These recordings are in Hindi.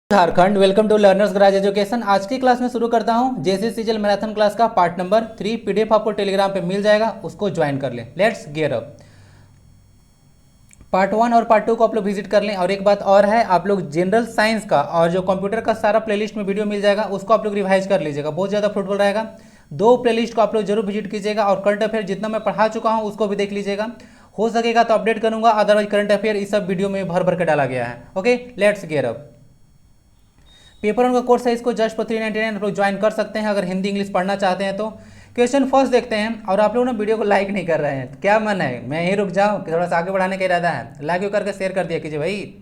Jharkhand, welcome to learners garage education. आज की क्लास में शुरू करता हूं जेसी सीजल मैराथन क्लास का पार्ट नंबर 3। पीडीएफ आपको टेलीग्राम पे मिल जाएगा, उसको ज्वाइन कर लें। Let's gear up. पार्ट 1 और पार्ट 2 को आप लोग विजिट कर लें। और एक बात और है, आप लोग जनरल साइंस का और जो कंप्यूटर का सारा प्लेलिस्ट में वीडियो मिल जाएगा, उसको आप लोग रिवाइज कर लीजिएगा, बहुत ज़्यादा फ्रूटफुल रहेगा। 2 प्लेलिस्ट को आप लोग जरूर विजिट कीजिएगा और करंट अफेयर जितना मैं पढ़ा चुका हूँ उसको भी देख लीजिएगा। हो सकेगा तो अपडेट करूंगा, अदरवाइज करंट अफेयर इस सब वीडियो में भर भर के डाला गया है। Okay, let's gear up. Paper one का कोर्स है, इसको जस्ट फॉर 399 आप लोग ज्वाइन कर सकते हैं अगर हिंदी इंग्लिश पढ़ना चाहते हैं तो। क्वेश्चन फर्स्ट देखते हैं। और आप लोग ना वीडियो को लाइक नहीं कर रहे हैं, क्या मन है मैं यहीं रुक जाऊं कि थोड़ा सा आगे बढ़ाने का इरादा है? लाइक करके शेयर कर दिया कीजिए भाई।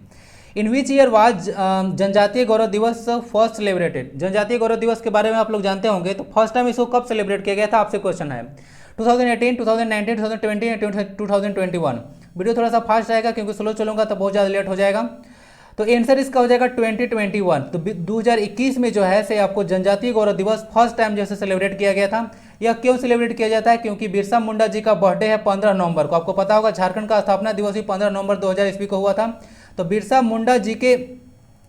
इन विच ईयर वाज जनजातीय गौरव दिवस फर्स्ट सेलिब्रेटेड? जनजातीय गौरव दिवस के बारे में आप लोग जानते होंगे, तो फर्स्ट टाइम इसको कब सेलिब्रेट किया गया था, आपसे क्वेश्चन है। 2018, 2019, 2020 या 2021? वीडियो थोड़ा सा फास्ट रहेगा क्योंकि स्लो चलूंगा तो बहुत ज़्यादा लेट हो जाएगा। तो आंसर इसका हो जाएगा 2021। तो 2021 में जो है से आपको जनजातीय गौरव दिवस फर्स्ट टाइम जैसे सेलिब्रेट किया गया था। यह क्यों सेलिब्रेट किया जाता है? क्योंकि बिरसा मुंडा जी का बर्थडे है 15 नवंबर को। आपको पता होगा झारखंड का स्थापना दिवस भी 15 नवंबर 2000 ईस्वी को हुआ था। तो बिरसा मुंडा जी के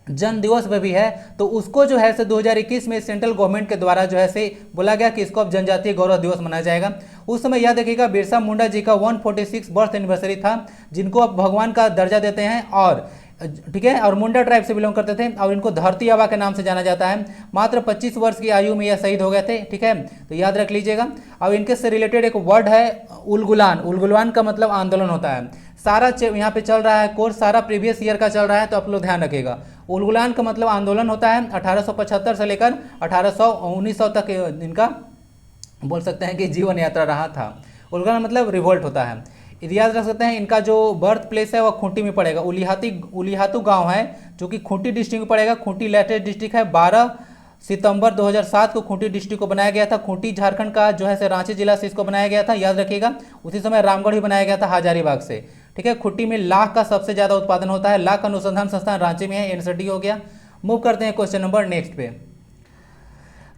जन्म दिवस में भी है, तो उसको जो है से 2021 में सेंट्रल गवर्नमेंट के द्वारा जो है से बोला गया कि इसको अब जनजातीय गौरव दिवस मनाया जाएगा। उस समय याद रखिएगा बिरसा मुंडा जी का 146 बर्थ एनिवर्सरी था, जिनको अब भगवान का दर्जा देते हैं। और ठीक है, और मुंडा ट्राइब से बिलोंग करते थे और इनको धरती आबा के नाम से जाना जाता है। मात्र 25 वर्ष की आयु में यह शहीद हो गए थे। ठीक है, तो याद रख लीजिएगा। अब इनके से रिलेटेड एक वर्ड है उलगुलान। उलगुलान का मतलब आंदोलन होता है। सारा यहाँ पे चल रहा है कोर्स, सारा प्रीवियस ईयर का चल रहा है, तो आप लोग ध्यान रखिएगा। उलगुलान का मतलब आंदोलन होता है। 1875 से लेकर 1900 तक इनका बोल सकते हैं कि जीवन यात्रा रहा था। उलगुलान मतलब रिवोल्ट होता है। याद रख सकते हैं इनका जो बर्थ प्लेस है वह खूंटी में पड़ेगा। उलिहातू गांव है जो कि खूंटी डिस्ट्रिक्ट में पड़ेगा। खूंटी लेटेस्ट डिस्ट्रिक्ट है। 12 सितंबर 2007 को खूंटी डिस्ट्रिक्ट को बनाया गया था। खूंटी झारखंड का जो है से रांची जिला से इसको बनाया गया था, याद रखिएगा। उसी समय रामगढ़ भी बनाया गया था हजारीबाग से। ठीक है, खूंटी में लाख का सबसे ज्यादा उत्पादन होता है। लाख अनुसंधान संस्थान रांची में है, एनसीटी हो गया। मूव करते हैं क्वेश्चन नंबर नेक्स्ट पे।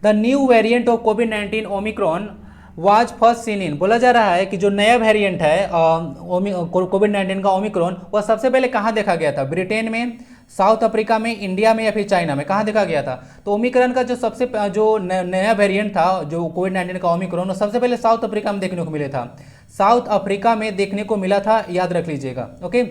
The new variant of covid Omicron was first seen in? बोला जा रहा है कि जो नया वेरिएंट है कोविड-19 का ओमिक्रॉन, वह सबसे पहले कहाँ देखा गया था? ब्रिटेन में, साउथ अफ्रीका में, इंडिया में या फिर चाइना में? कहाँ देखा गया था? तो ओमिक्रॉन का जो नया वेरिएंट था जो कोविड-19 का ओमिक्रॉन, वो सबसे पहले साउथ अफ्रीका में देखने को मिला था। साउथ अफ्रीका में देखने को मिला था, याद रख लीजिएगा। ओके,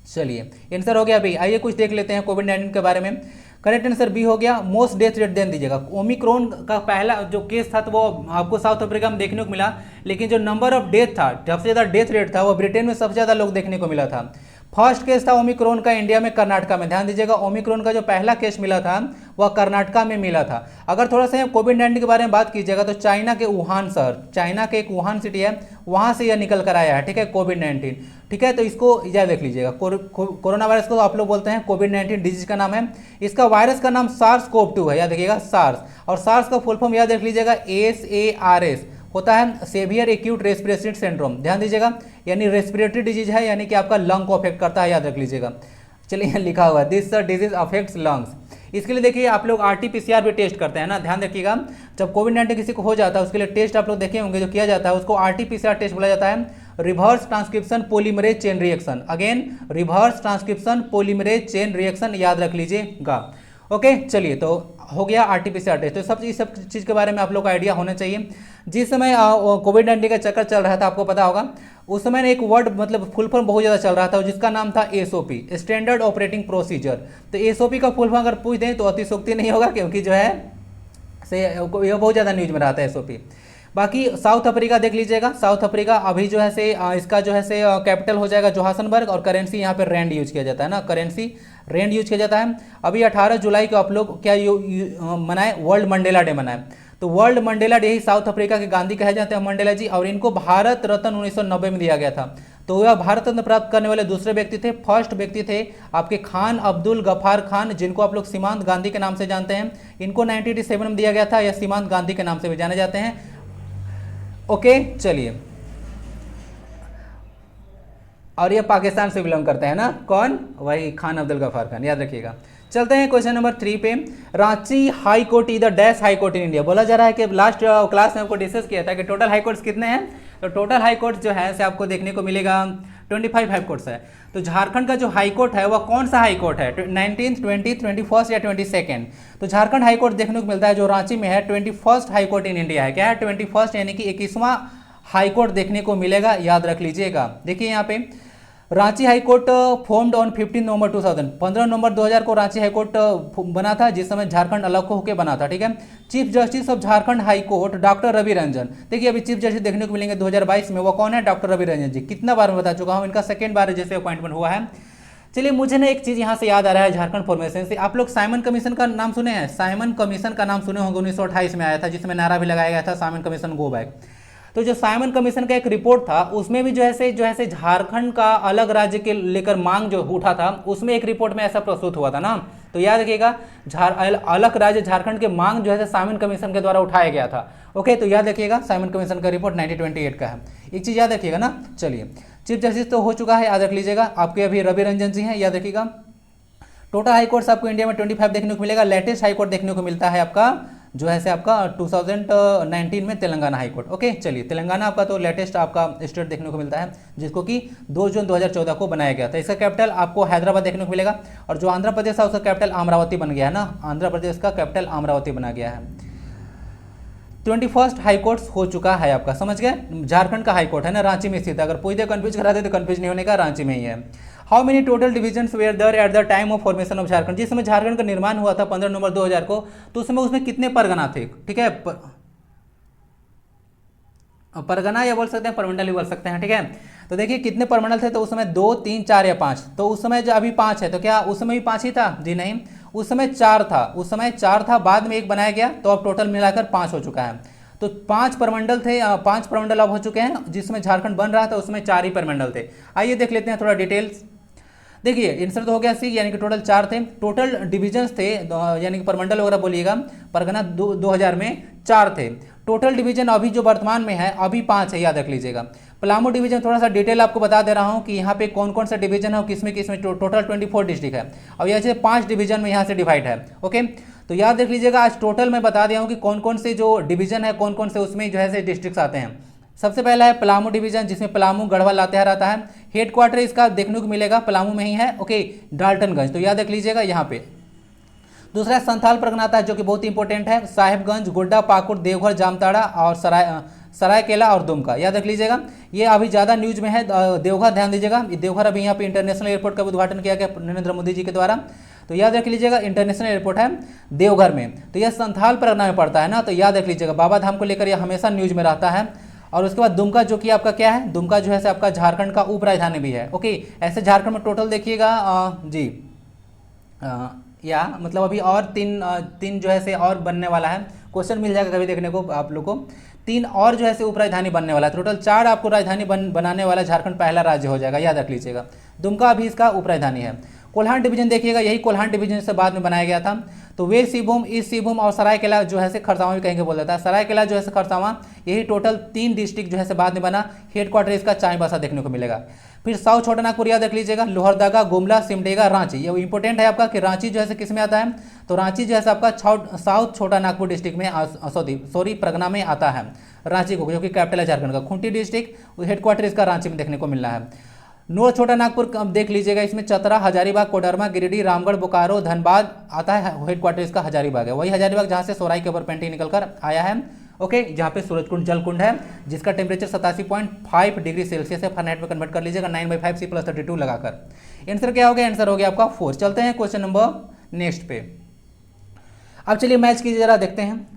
चलिए आंसर हो गया भाई। आइए कुछ देख लेते हैं कोविड-19 के बारे में। करेक्ट आंसर बी हो गया। मोस्ट डेथ रेट देन दीजिएगा। ओमिक्रॉन का पहला जो केस था तो वो आपको साउथ अफ्रीका में देखने को मिला, लेकिन जो नंबर ऑफ डेथ था, सबसे ज़्यादा डेथ रेट था, वो ब्रिटेन में सबसे ज़्यादा लोग देखने को मिला था। फर्स्ट केस था ओमिक्रॉन का इंडिया में, कर्नाटका में। ध्यान दीजिएगा, ओमिक्रॉन का जो पहला केस मिला था वह कर्नाटका में मिला था। अगर थोड़ा सा कोविड-19 के बारे में बात कीजिएगा तो चाइना के वुहान शहर, चाइना के एक वुहान सिटी है, वहाँ से यह निकल कर आया है। ठीक है, कोविड-19। ठीक है, तो इसको याद रख लीजिएगा। कोरोना वायरस को आप लोग बोलते हैं कोविड-19 डिजीज का नाम है। इसका वायरस का नाम SARS-CoV-2 है, याद रखिएगा सार्स। और सार्स का फुल फॉर्म याद रख लीजिएगा SARS होता है, सेवियर एक्यूट रेस्पिरेटरी सिंड्रोम। ध्यान दीजिएगा, यानी रेस्पिरेटरी डिजीज है, यानी कि आपका लंग को अफेक्ट करता है, याद रख लीजिएगा। चलिए यहाँ लिखा हुआ है दिस डिजीज अफेक्ट्स लंग्स। इसके लिए देखिए आप लोग RT-PCR भी टेस्ट करते हैं ना, ध्यान रखिएगा। जब कोविड-19 किसी को हो जाता है उसके लिए टेस्ट आप लोग देखे होंगे जो किया जाता है, उसको RT-PCR टेस्ट बोला जाता है, reverse transcription polymerase chain reaction. Again reverse transcription polymerase chain reaction, याद रख लीजिएगा। ओके, चलिए तो हो गया RT-PCR टेस्ट। तो इस सब चीज़ के बारे में आप लोग को आइडिया होना चाहिए। जिस समय कोविड-19 का चक्कर चल रहा था, आपको पता होगा, उस समय एक वर्ड मतलब फुल फॉर्म बहुत ज़्यादा चल रहा था जिसका नाम था SOP, स्टैंडर्ड ऑपरेटिंग प्रोसीजर। तो SOP का फुल फॉर्म अगर पूछ दें तो अतिशोक्ति नहीं होगा, क्योंकि जो है से यह बहुत ज़्यादा न्यूज में रहा था SOP। बाकी साउथ अफ्रीका देख लीजिएगा। साउथ अफ्रीका अभी जो है से इसका जो है से कैपिटल हो जाएगा जोहान्सबर्ग, और करेंसी यहाँ पे रैंड यूज किया जाता है ना, करेंसी रैंड यूज किया जाता है। अभी 18 जुलाई को आप लोग क्या मनाए? वर्ल्ड मंडेला डे मनाए। तो वर्ल्ड मंडेला डे ही साउथ अफ्रीका के गांधी कहे जाते हैं मंडेला जी, और इनको भारत रत्न 1990 में दिया गया था। तो वह भारत रत्न प्राप्त करने वाले दूसरे व्यक्ति थे। फर्स्ट व्यक्ति थे आपके खान अब्दुल गफार खान, जिनको आप लोग सीमांत गांधी के नाम से जानते हैं। इनको 1987 में दिया गया था, या सीमांत गांधी के नाम से भी जाने जाते हैं। ओके, चलिए। और ये पाकिस्तान से बिलोंग करते हैं ना, कौन? वही खान अब्दुल गफार खान, याद रखिएगा। चलते हैं क्वेश्चन नंबर 3 पे। Ranchi high court is the dash high court in India? बोला जा रहा है कि लास्ट क्लास में आपको डिस्कस किया था कि टोटल हाई कोर्ट्स कितने हैं। तो टोटल हाई कोर्ट जो है से आपको देखने को मिलेगा 25 हाई कोर्ट्स है। तो झारखंड का जो हाई कोर्ट है वह कौन सा हाई कोर्ट है, 19th, 20th, 21st या 22nd। तो झारखंड हाई कोर्ट देखने को मिलता है जो रांची में है, 21st high court in India है। क्या है, 21st यानी कि 21वां हाई कोर्ट देखने को मिलेगा, याद रख लीजिएगा। देखिए यहाँ पे Ranchi high court formed on 15 नवंबर 2000, 15 नवंबर 2000 को रांची हाई कोर्ट बना था, जिस समय झारखंड अलग होकर बना था। ठीक है, chief justice of Jharkhand high court doctor Ravi Ranjan. देखिए अभी चीफ जस्टिस देखने को मिलेंगे 2022 में, वो कौन है, डॉक्टर रवि रंजन जी। कितना बार मैं बता चुका हूँ, इनका सेकेंड बार जैसे अपॉइंटमेंट हुआ है। चलिए मुझे ना एक चीज यहाँ से याद आ रहा है झारखंड फॉर्मेशन से। आप लोग साइमन कमीशन का नाम सुने हैं, साइमन कमीशन का नाम सुने होंगे, 1928 में आया था, जिसमें नारा भी लगाया गया था साइमन कमीशन गो बैक। तो जो साइमन कमीशन का एक रिपोर्ट था उसमें भी जो है झारखंड का अलग राज्य के लेकर मांग जो उठा था, उसमें एक रिपोर्ट में ऐसा प्रस्तुत हुआ था ना। तो याद रखिएगा अलग राज्य झारखंड के मांग जो है साइमन कमीशन के द्वारा उठाया गया था। ओके, तो याद रखिएगा साइमन कमीशन का रिपोर्ट 1928 का है, एक चीज याद रखिएगा ना। चलिए चीफ जस्टिस तो हो चुका है, याद रख लीजिएगा। आपके अभी रवि रंजन जी हैं, याद रखिएगा। टोटल हाई कोर्ट्स आपको इंडिया में 25 देखने को मिलेगा। लेटेस्ट हाई कोर्ट देखने को मिलता है आपका जो है आपका 2019 में तेलंगाना हाई कोर्ट। ओके, चलिए तेलंगाना आपका तो लेटेस्ट आपका स्टेट देखने को मिलता है, जिसको कि 2 जून 2014 को बनाया गया था। इसका कैपिटल आपको हैदराबाद देखने को मिलेगा, और जो आंध्र प्रदेश है उसका कैपिटल अमरावती बन गया है ना, आंध्र प्रदेश का कैपिटल अमरावती बना गया है। 21st हाई कोर्ट हो चुका है आपका, समझ गए। झारखंड का हाई कोर्ट है ना, रांची में स्थित है। अगर पूछते कंफ्यूज कराते तो कंफ्यूज नहीं होने का, रांची में ही है। How many total divisions were there at the time of formation of Jharkhand. जिस समय झारखंड का निर्माण हुआ था 15 नवंबर 2000 को, तो उस समय उसमें कितने परगना थे। ठीक है, परगना या बोल सकते हैं परमंडल भी बोल सकते हैं। ठीक है, तो देखिए कितने परमंडल थे, तो उस समय 2, 3, 4 या 5। तो उस समय जो अभी 5 है, तो क्या उस समय भी 5 ही था जी, नहीं, उस समय 4 था, उस समय 4 था, बाद में एक बनाया गया, तो अब टोटल मिलाकर 5 हो चुका है। तो 5 परमंडल थे, 5 परमंडल अब हो चुके हैं। जिसमें झारखंड बन रहा था उसमें 4 ही परमंडल थे। आइए देख लेते हैं थोड़ा डिटेल्स। देखिए आंसर तो हो गया सी, यानी कि टोटल 4 थे। टोटल डिविजन्स थे यानी कि परमंडल वगैरह बोलिएगा, परगना 2000 में 4 थे। टोटल डिवीजन अभी जो वर्तमान में है अभी 5 है, याद रख लीजिएगा। पलामू डिवीजन थोड़ा सा डिटेल आपको बता दे रहा हूँ कि यहाँ पे कौन कौन सा डिवीजन है और किसमें किसमें। टोटल 24 डिस्ट्रिक्ट है, अब यहाँ 5 डिवीजन में यहाँ से डिवाइड है। ओके, तो याद रख लीजिएगा, आज टोटल मैं बता दिया हूँ कि कौन कौन से जो डिवीजन है, कौन कौन से उसमें जो है डिस्ट्रिक्ट आते हैं। सबसे पहला है पलामू डिवीजन, जिसमें पलामू, गढ़वाल, लातेहार आता है। हेडक्वार्टर इसका देखने को मिलेगा पलामू में ही है। ओके, डाल्टनगंज, तो याद रख लीजिएगा यहाँ पे। दूसरा संथाल परगना आता है, जो कि बहुत इंपॉर्टेंट है। साहिबगंज, गोड्डा, पाकुड़, देवघर, जामताड़ा और सरायकेला और दुमका, याद रख लीजिएगा। ये अभी ज़्यादा न्यूज में है। देवघर ध्यान दीजिएगा, देवघर अभी यहाँ पे इंटरनेशनल एयरपोर्ट का उद्घाटन किया गया नरेंद्र मोदी जी के द्वारा, तो याद रख लीजिएगा इंटरनेशनल एयरपोर्ट है देवघर में। तो यह संथाल परगना में पड़ता है ना, तो याद रख लीजिएगा। बाबा धाम को लेकर यह हमेशा न्यूज में रहता है। और उसके बाद दुमका, जो कि आपका क्या है, दुमका जो है आपका झारखंड का उप राजधानी भी है। ओके, ऐसे झारखंड में टोटल देखिएगा जी या मतलब अभी और तीन जो है और बनने वाला है। क्वेश्चन मिल जाएगा कभी देखने को आप लोग को। 3 और जो है उप राजधानी बनने वाला है। टोटल 4 आपको राजधानी बनाने वाला झारखंड पहला राज्य हो जाएगा, याद रख लीजिएगा। दुमका अभी इसका उप राजधानी है। कोल्हान डिवीजन देखिएगा, यही कोल्हान डिवीजन से बाद में बनाया गया था। तो वेस्ट सिंहभूम, ईस्ट सिंहभूम और सरायकेला जो है खरसावां भी कहीं के बोल देता है। सरायकेला जो है खरसावां, यही टोटल 3 डिस्ट्रिक्ट जो है बाद में बना। हेडक्वार्टर इसका चाईबासा देखने को मिलेगा। फिर साउथ छोटा नागपुर याद रख लीजिएगा, लोहरदगा, गुमला, सिमडेगा, रांची। ये इंपॉर्टेंट है आपका कि रांची जो है किस में आता है, तो रांची जो है आपका साउथ छोटा नागपुर डिस्ट्रिक्ट में परगना में आता है रांची को, जो कि कैपिटल है झारखंड का। खूंटी डिस्ट्रिक्ट हेडक्वार्टर इसका रांची में देखने को मिल रहा है। नॉर्थ छोटा नागपुर देख लीजिएगा, इसमें चतरा, हजारीबाग, कोडरमा, गिरिडीह, रामगढ़, बोकारो, धनबाद आता है। हेडक्वार्टर इसका हजारीबाग है, वही हजारीबाग जहाँ से सोराई के ऊपर पेंटिंग निकलकर आया है। ओके, जहाँ पे सूरजकुंड जलकुंड है, जिसका टेम्परेचर 87.5 डिग्री सेल्सियस है। फॉरेनहाइट में कन्वर्ट कर लीजिएगा 9/5 C + 32 लगाकर। आंसर क्या हो गया, आंसर हो गया आपका 4। चलते हैं क्वेश्चन नंबर नेक्स्ट पे। अब चलिए मैच कीजिए, जरा देखते हैं।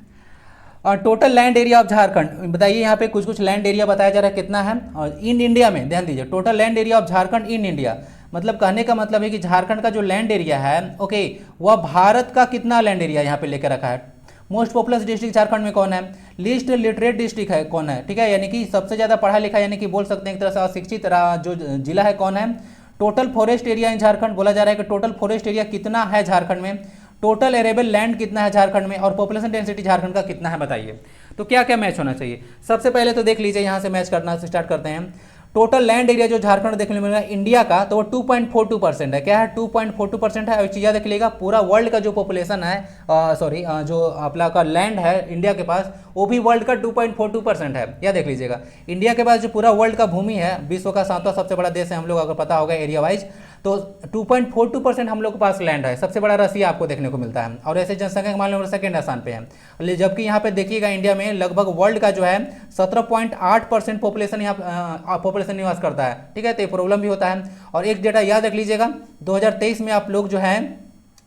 और total land area of Jharkhand बताइए, यहाँ पे कुछ लैंड एरिया बताया जा रहा है कितना है। और इन इंडिया में ध्यान दीजिए, total land area of Jharkhand in India, मतलब कहने का मतलब है कि झारखंड का जो लैंड एरिया है, ओके, वह भारत का कितना लैंड एरिया यहाँ पे लेकर रखा है। मोस्ट पॉपुलस डिस्ट्रिक्ट झारखंड में कौन है, लीस्ट लिटरेट डिस्ट्रिक्ट है कौन है, ठीक है, यानी कि सबसे ज़्यादा पढ़ा लिखा, यानी कि बोल सकते हैं एक तरह से अशिक्षित जो जिला है कौन है। Total forest area in Jharkhand बोला जा रहा है कि टोटल फॉरेस्ट एरिया कितना है झारखंड में। टोटल एरेबल लैंड कितना है झारखंड में, और पॉपुलेशन डेंसिटी झारखंड का कितना है बताइए। तो क्या क्या मैच होना चाहिए। सबसे पहले तो देख लीजिए, यहाँ से मैच करना स्टार्ट करते हैं। टोटल लैंड एरिया जो झारखंड देखने को मिलेगा इंडिया का, तो वो 2.42% है। क्या है? 2.42% है। और चीज़ याद रख लीजिएगा, पूरा वर्ल्ड का जो पॉपुलेशन है, सॉरी, जो अपना का लैंड है इंडिया के पास, वो भी वर्ल्ड का 2.42% है। याद देख लीजिएगा, इंडिया के पास जो पूरा वर्ल्ड का भूमि है, विश्व का 7वां सबसे बड़ा देश है हम लोग, अगर पता होगा एरिया वाइज, तो 2.42% हम लोग के पास लैंड है। सबसे बड़ा रसिया आपको देखने को मिलता है, और ऐसे जनसंख्या के मामले में सेकेंड स्थान पे है। जबकि यहाँ पे देखिएगा इंडिया में लगभग वर्ल्ड का जो है 17.8% पॉपुलेशन यहाँ पॉपुलेशन निवास करता है। ठीक है, तो ये प्रॉब्लम भी होता है। और एक डेटा याद रख लीजिएगा, 2023 में आप लोग जो है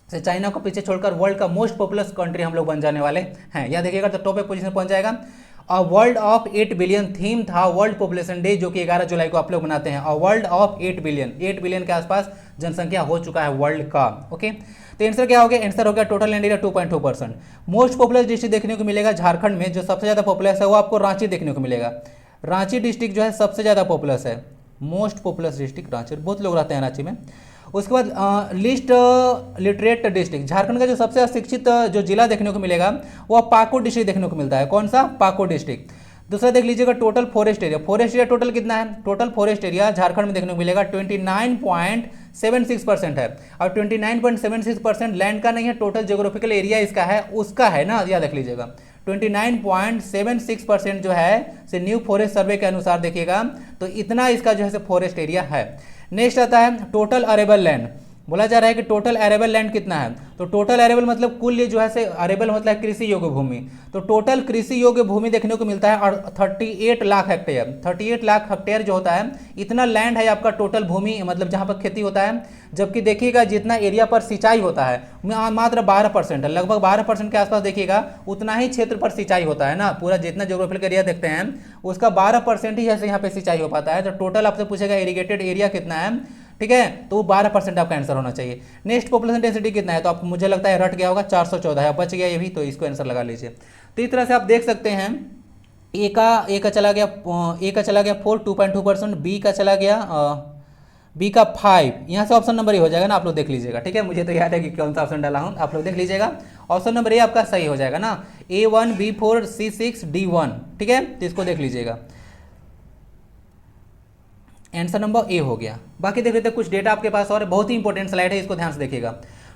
से चाइना को पीछे छोड़कर वर्ल्ड का मोस्ट पॉपुलस कंट्री हम लोग बन जाने वाले हैं। यह देखिएगा तो टॉप पे पोजीशन पहुंच जाएगा। और वर्ल्ड ऑफ 8 बिलियन थीम था वर्ल्ड पॉपुलेशन डे, जो कि 11 जुलाई को आप लोग मनाते हैं। और वर्ल्ड ऑफ 8 बिलियन के आसपास जनसंख्या हो चुका है वर्ल्ड का। ओके, तो आंसर क्या हो गया? आंसर हो गया total land area 2.2%। Most populous district देखने को मिलेगा झारखंड में, जो सबसे ज़्यादा पॉपुलस है वो आपको रांची देखने को मिलेगा। रांची डिस्ट्रिक्ट जो है सबसे ज़्यादा पॉपुलस है, मोस्ट पॉपुलस डिस्ट्रिक्ट रांची, बहुत लोग रहते हैं रांची में। उसके बाद लिस्ट लिटरेट डिस्ट्रिक्ट, झारखंड का जो सबसे शिक्षित जो जिला देखने को मिलेगा वो पाकुड़ डिस्ट्रिक्ट देखने को मिलता है। कौन सा? पाकुड़ डिस्ट्रिक्ट। दूसरा देख लीजिएगा total forest area, forest area total कितना है? टोटल फॉरेस्ट एरिया झारखंड में देखने को मिलेगा 29.76% है। और 29.76% लैंड का नहीं है, टोटल जियोग्राफिकल एरिया इसका है, उसका है ना, याद रख लीजिएगा। 29.76% जो है से न्यू फॉरेस्ट सर्वे के अनुसार देखिएगा, तो इतना इसका जो है फॉरेस्ट एरिया है। नेक्स्ट आता है टोटल अरेबल लैंड। बोला जा रहा है कि टोटल अरेबल लैंड कितना है, तो टोटल अरेबल मतलब कुल, ये जो है से अरेबल मतलब कृषि योग्य भूमि, तो टोटल कृषि योग्य भूमि देखने को मिलता है और 38 लाख हेक्टेयर। 38 लाख हेक्टेयर जो होता है, इतना लैंड है आपका टोटल भूमि, मतलब जहाँ पर खेती होता है। जबकि देखिएगा जितना एरिया पर सिंचाई होता है मात्र 12% है, लगभग 12% के आसपास देखिएगा, उतना ही क्षेत्र पर सिंचाई होता है ना। पूरा जितना ज्योग्राफिकल एरिया देखते हैं उसका 12% ही जैसे यहाँ पे सिंचाई हो पाता है। तो टोटल आपसे पूछेगा इरीगेटेड एरिया कितना है, ठीक है, तो वो 12% आपका आंसर होना चाहिए। नेक्स्ट पॉपुलेशन डेंसिटी कितना है, तो आप मुझे लगता है रट गया होगा, 414 है, बच गया ये भी, तो इसको आंसर लगा लीजिए। तो इस तरह से आप देख सकते हैं ए का चला गया 4 2.2%, बी का चला गया बी का 5, यहाँ से ऑप्शन नंबर ए हो जाएगा ना, आप लोग देख लीजिएगा। ठीक है, मुझे तो याद है कि कौन सा ऑप्शन डाला हूँ, आप लोग देख लीजिएगा। ऑप्शन नंबर ए आपका सही हो जाएगा ना, A1 B4 C6 D1। ठीक है, तो इसको देख लीजिएगा, आंसर नंबर ए हो गया। बाकी देख लेते हैं कुछ डेटा आपके पास और बहुत ही इंपॉर्टेंट स्लाइड है, इसको ध्यान से देखिएगा।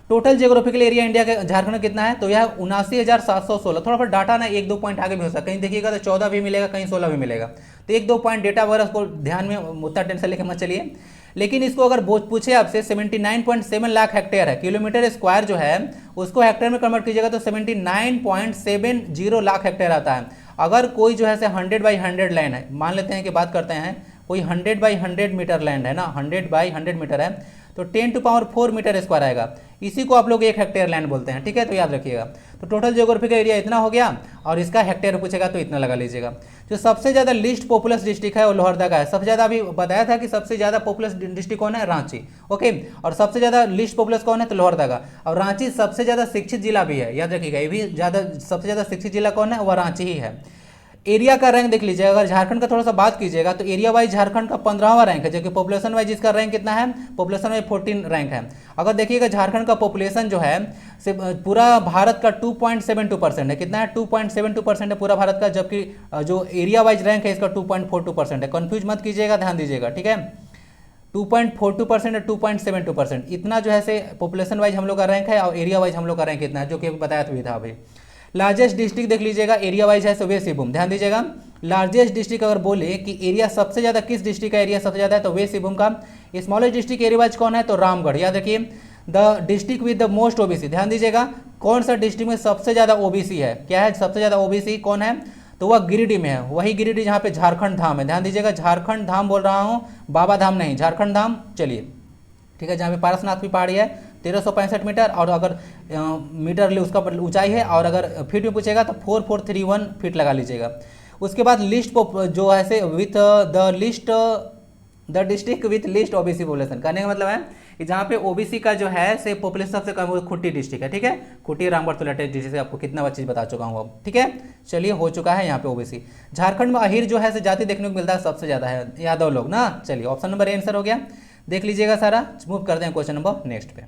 टोटल जियोग्राफिकल एरिया इंडिया के झारखंड कितना है, तो यह 79,716। थोड़ा सा डाटा ना 1-2 पॉइंट आगे भी हो सकता है, कहीं देखिएगा तो 14 भी मिलेगा, कहीं 16 भी मिलेगा। तो 1-2 पॉइंट डेटा वगैरह उसको ध्यान में उतना टेंशन लेके मत चलिए। लेकिन इसको अगर पूछे आपसे 79.7 लाख हेक्टेयर है, किलोमीटर स्क्वायर जो है उसको हेक्टेयर में कन्वर्ट कीजिएगा तो 79.70 लाख हेक्टेयर आता है। अगर कोई जो है 100/100 लैंड है, मान लेते हैं कि बात करते हैं कोई 100/100 मीटर लैंड है ना, 100/100 मीटर है, तो 10⁴ मीटर स्क्वायर आएगा। इसी को आप लोग 1 हेक्टेयर लैंड बोलते हैं। ठीक है, तो याद रखिएगा। तो टोटल जियोग्राफिकल एरिया इतना हो गया, और इसका हेक्टेयर पूछेगा तो इतना लगा लीजिएगा। जो सबसे ज़्यादा लिस्ट पॉपुलस डिस्ट्रिक्ट है वो लोहरदगा है। सबसे ज़्यादा, अभी बताया था कि सबसे ज़्यादा पॉपुलस डिस्ट्रिक्ट कौन है, रांची। ओके, और सबसे ज़्यादा लिस्ट पॉपुलस कौन है, तो लोहरदगा। और रांची सबसे ज़्यादा शिक्षित जिला भी है, याद रखिएगा। ये भी सबसे ज़्यादा शिक्षित जिला कौन है, वह रांची ही है। एरिया का रैंक देख लीजिएगा, अगर झारखंड का थोड़ा सा बात कीजिएगा तो एरिया वाइज झारखंड का 15वां रैंक है, जबकि पॉपुलेशन वाइज इसका रैंक कितना है, पॉपुलेशन वाइज 14 रैंक है। अगर देखिएगा झारखंड का पॉपुलेशन जो है से पूरा भारत का 2.72% है। कितना है, 2.72% है पूरा भारत का, जबकि जो एरिया वाइज रैंक है इसका 2.42% है। कन्फ्यूज मत कीजिएगा, ध्यान दीजिएगा। ठीक है, 2.42% और 2.72%, इतना जो है से पॉपुलेशन वाइज हम लोग का रैंक है, और एरिया वाइज हम लोग का रैंक कितना है, जो कि बताया भी था अभी। लार्जेस्ट डिस्ट्रिक्ट देख लीजिएगा, एरिया वाइज है वेस्ट सिंहभूम। ध्यान दीजिएगा, लार्जेस्ट डिस्ट्रिक्ट अगर बोले कि एरिया सबसे ज़्यादा किस डिस्ट्रिक्ट का एरिया सबसे ज़्यादा है, तो वेस्ट सिंहभूम का। स्मॉलेस्ट डिस्ट्रिक्ट एरिया वाइज कौन है, तो रामगढ़। याद रखिए, the district with the most OBC. ध्यान दीजिएगा, कौन सा डिस्ट्रिक्ट में सबसे ज़्यादा ओबीसी है, क्या है सबसे ज़्यादा ओबीसी कौन है, तो वह गिरिडीह में है। वही गिरिडीह जहाँ पे झारखंड धाम है। ध्यान दीजिएगा, झारखंड धाम बोल रहा हूँ, बाबा धाम नहीं, झारखंड धाम। चलिए, ठीक है, जहाँ पे पारसनाथ की पहाड़ी है 1365 मीटर, और अगर मीटर ले उसका ऊंचाई है, और अगर फीट में पूछेगा तो 4431 फीट लगा लीजिएगा। उसके बाद लिस्ट जो है से with the district with list OBC population, कहने का मतलब है कि जहाँ पे ओबीसी का जो है से पॉपुलेशन सबसे कम, वो खुट्टी डिस्ट्रिक्ट है। ठीक है, खुट्टी रामगढ़ तुलटे डिस्ट्रिक्ट से आपको कितना चीज़ बता चुका हूँ अब। ठीक है, चलिए, हो चुका है यहाँ पे ओबीसी। झारखंड में अहिर जो है से जाति देखने को मिलता है, सबसे ज़्यादा है यादव लोग ना। चलिए, ऑप्शन नंबर ए आंसर हो गया, देख लीजिएगा सारा। मूव करते हैं क्वेश्चन नंबर नेक्स्ट पे।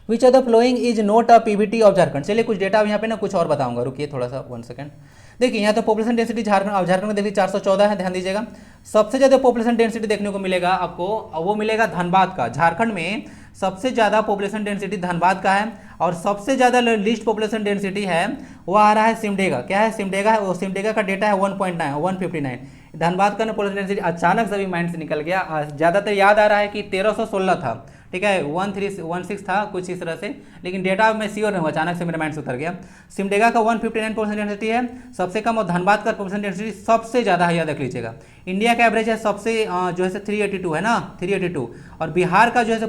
विच of the following is note a Pvt of Jharkhand. चलिए, कुछ डेटा यहाँ पे ना कुछ और बताऊंगा, रुकिए थोड़ा सा 1 सेकेंड। देखिए यहाँ तो पॉपुलेशन डेंसिटी झारखंड में देखिए 414 है, ध्यान दीजिएगा। सबसे ज़्यादा पॉपुलेशन डेंसिटी देखने को मिलेगा आपको, वो मिलेगा धनबाद का। झारखंड में सबसे ज़्यादा पॉपुलेशन डेंसिटी धनबाद का है, और सबसे ज़्यादा लिस्ट पॉपुलेशन डेंसिटी है वो आ रहा है सिमडेगा। क्या है? सिमडेगा है, वो सिमडेगा का डेटा है 159। धनबाद का पॉपुलेशन डेंसिटी अचानक सभी माइंड से निकल गया। ज़्यादातर याद आ रहा है कि 1316 था, ठीक है, 1316 था कुछ इस तरह से, लेकिन डेटा में श्योर नहीं हुआ, अचानक से मेरे माइंड से उतर गया। सिमडेगा का 159% डेंसिटी है, सबसे कम, और धनबाद का पॉपुलेशन डेंसिटी सबसे ज़्यादा है, याद रख लीजिएगा। इंडिया का एवरेज है सबसे जो है 382 है ना, 382। और बिहार का जो है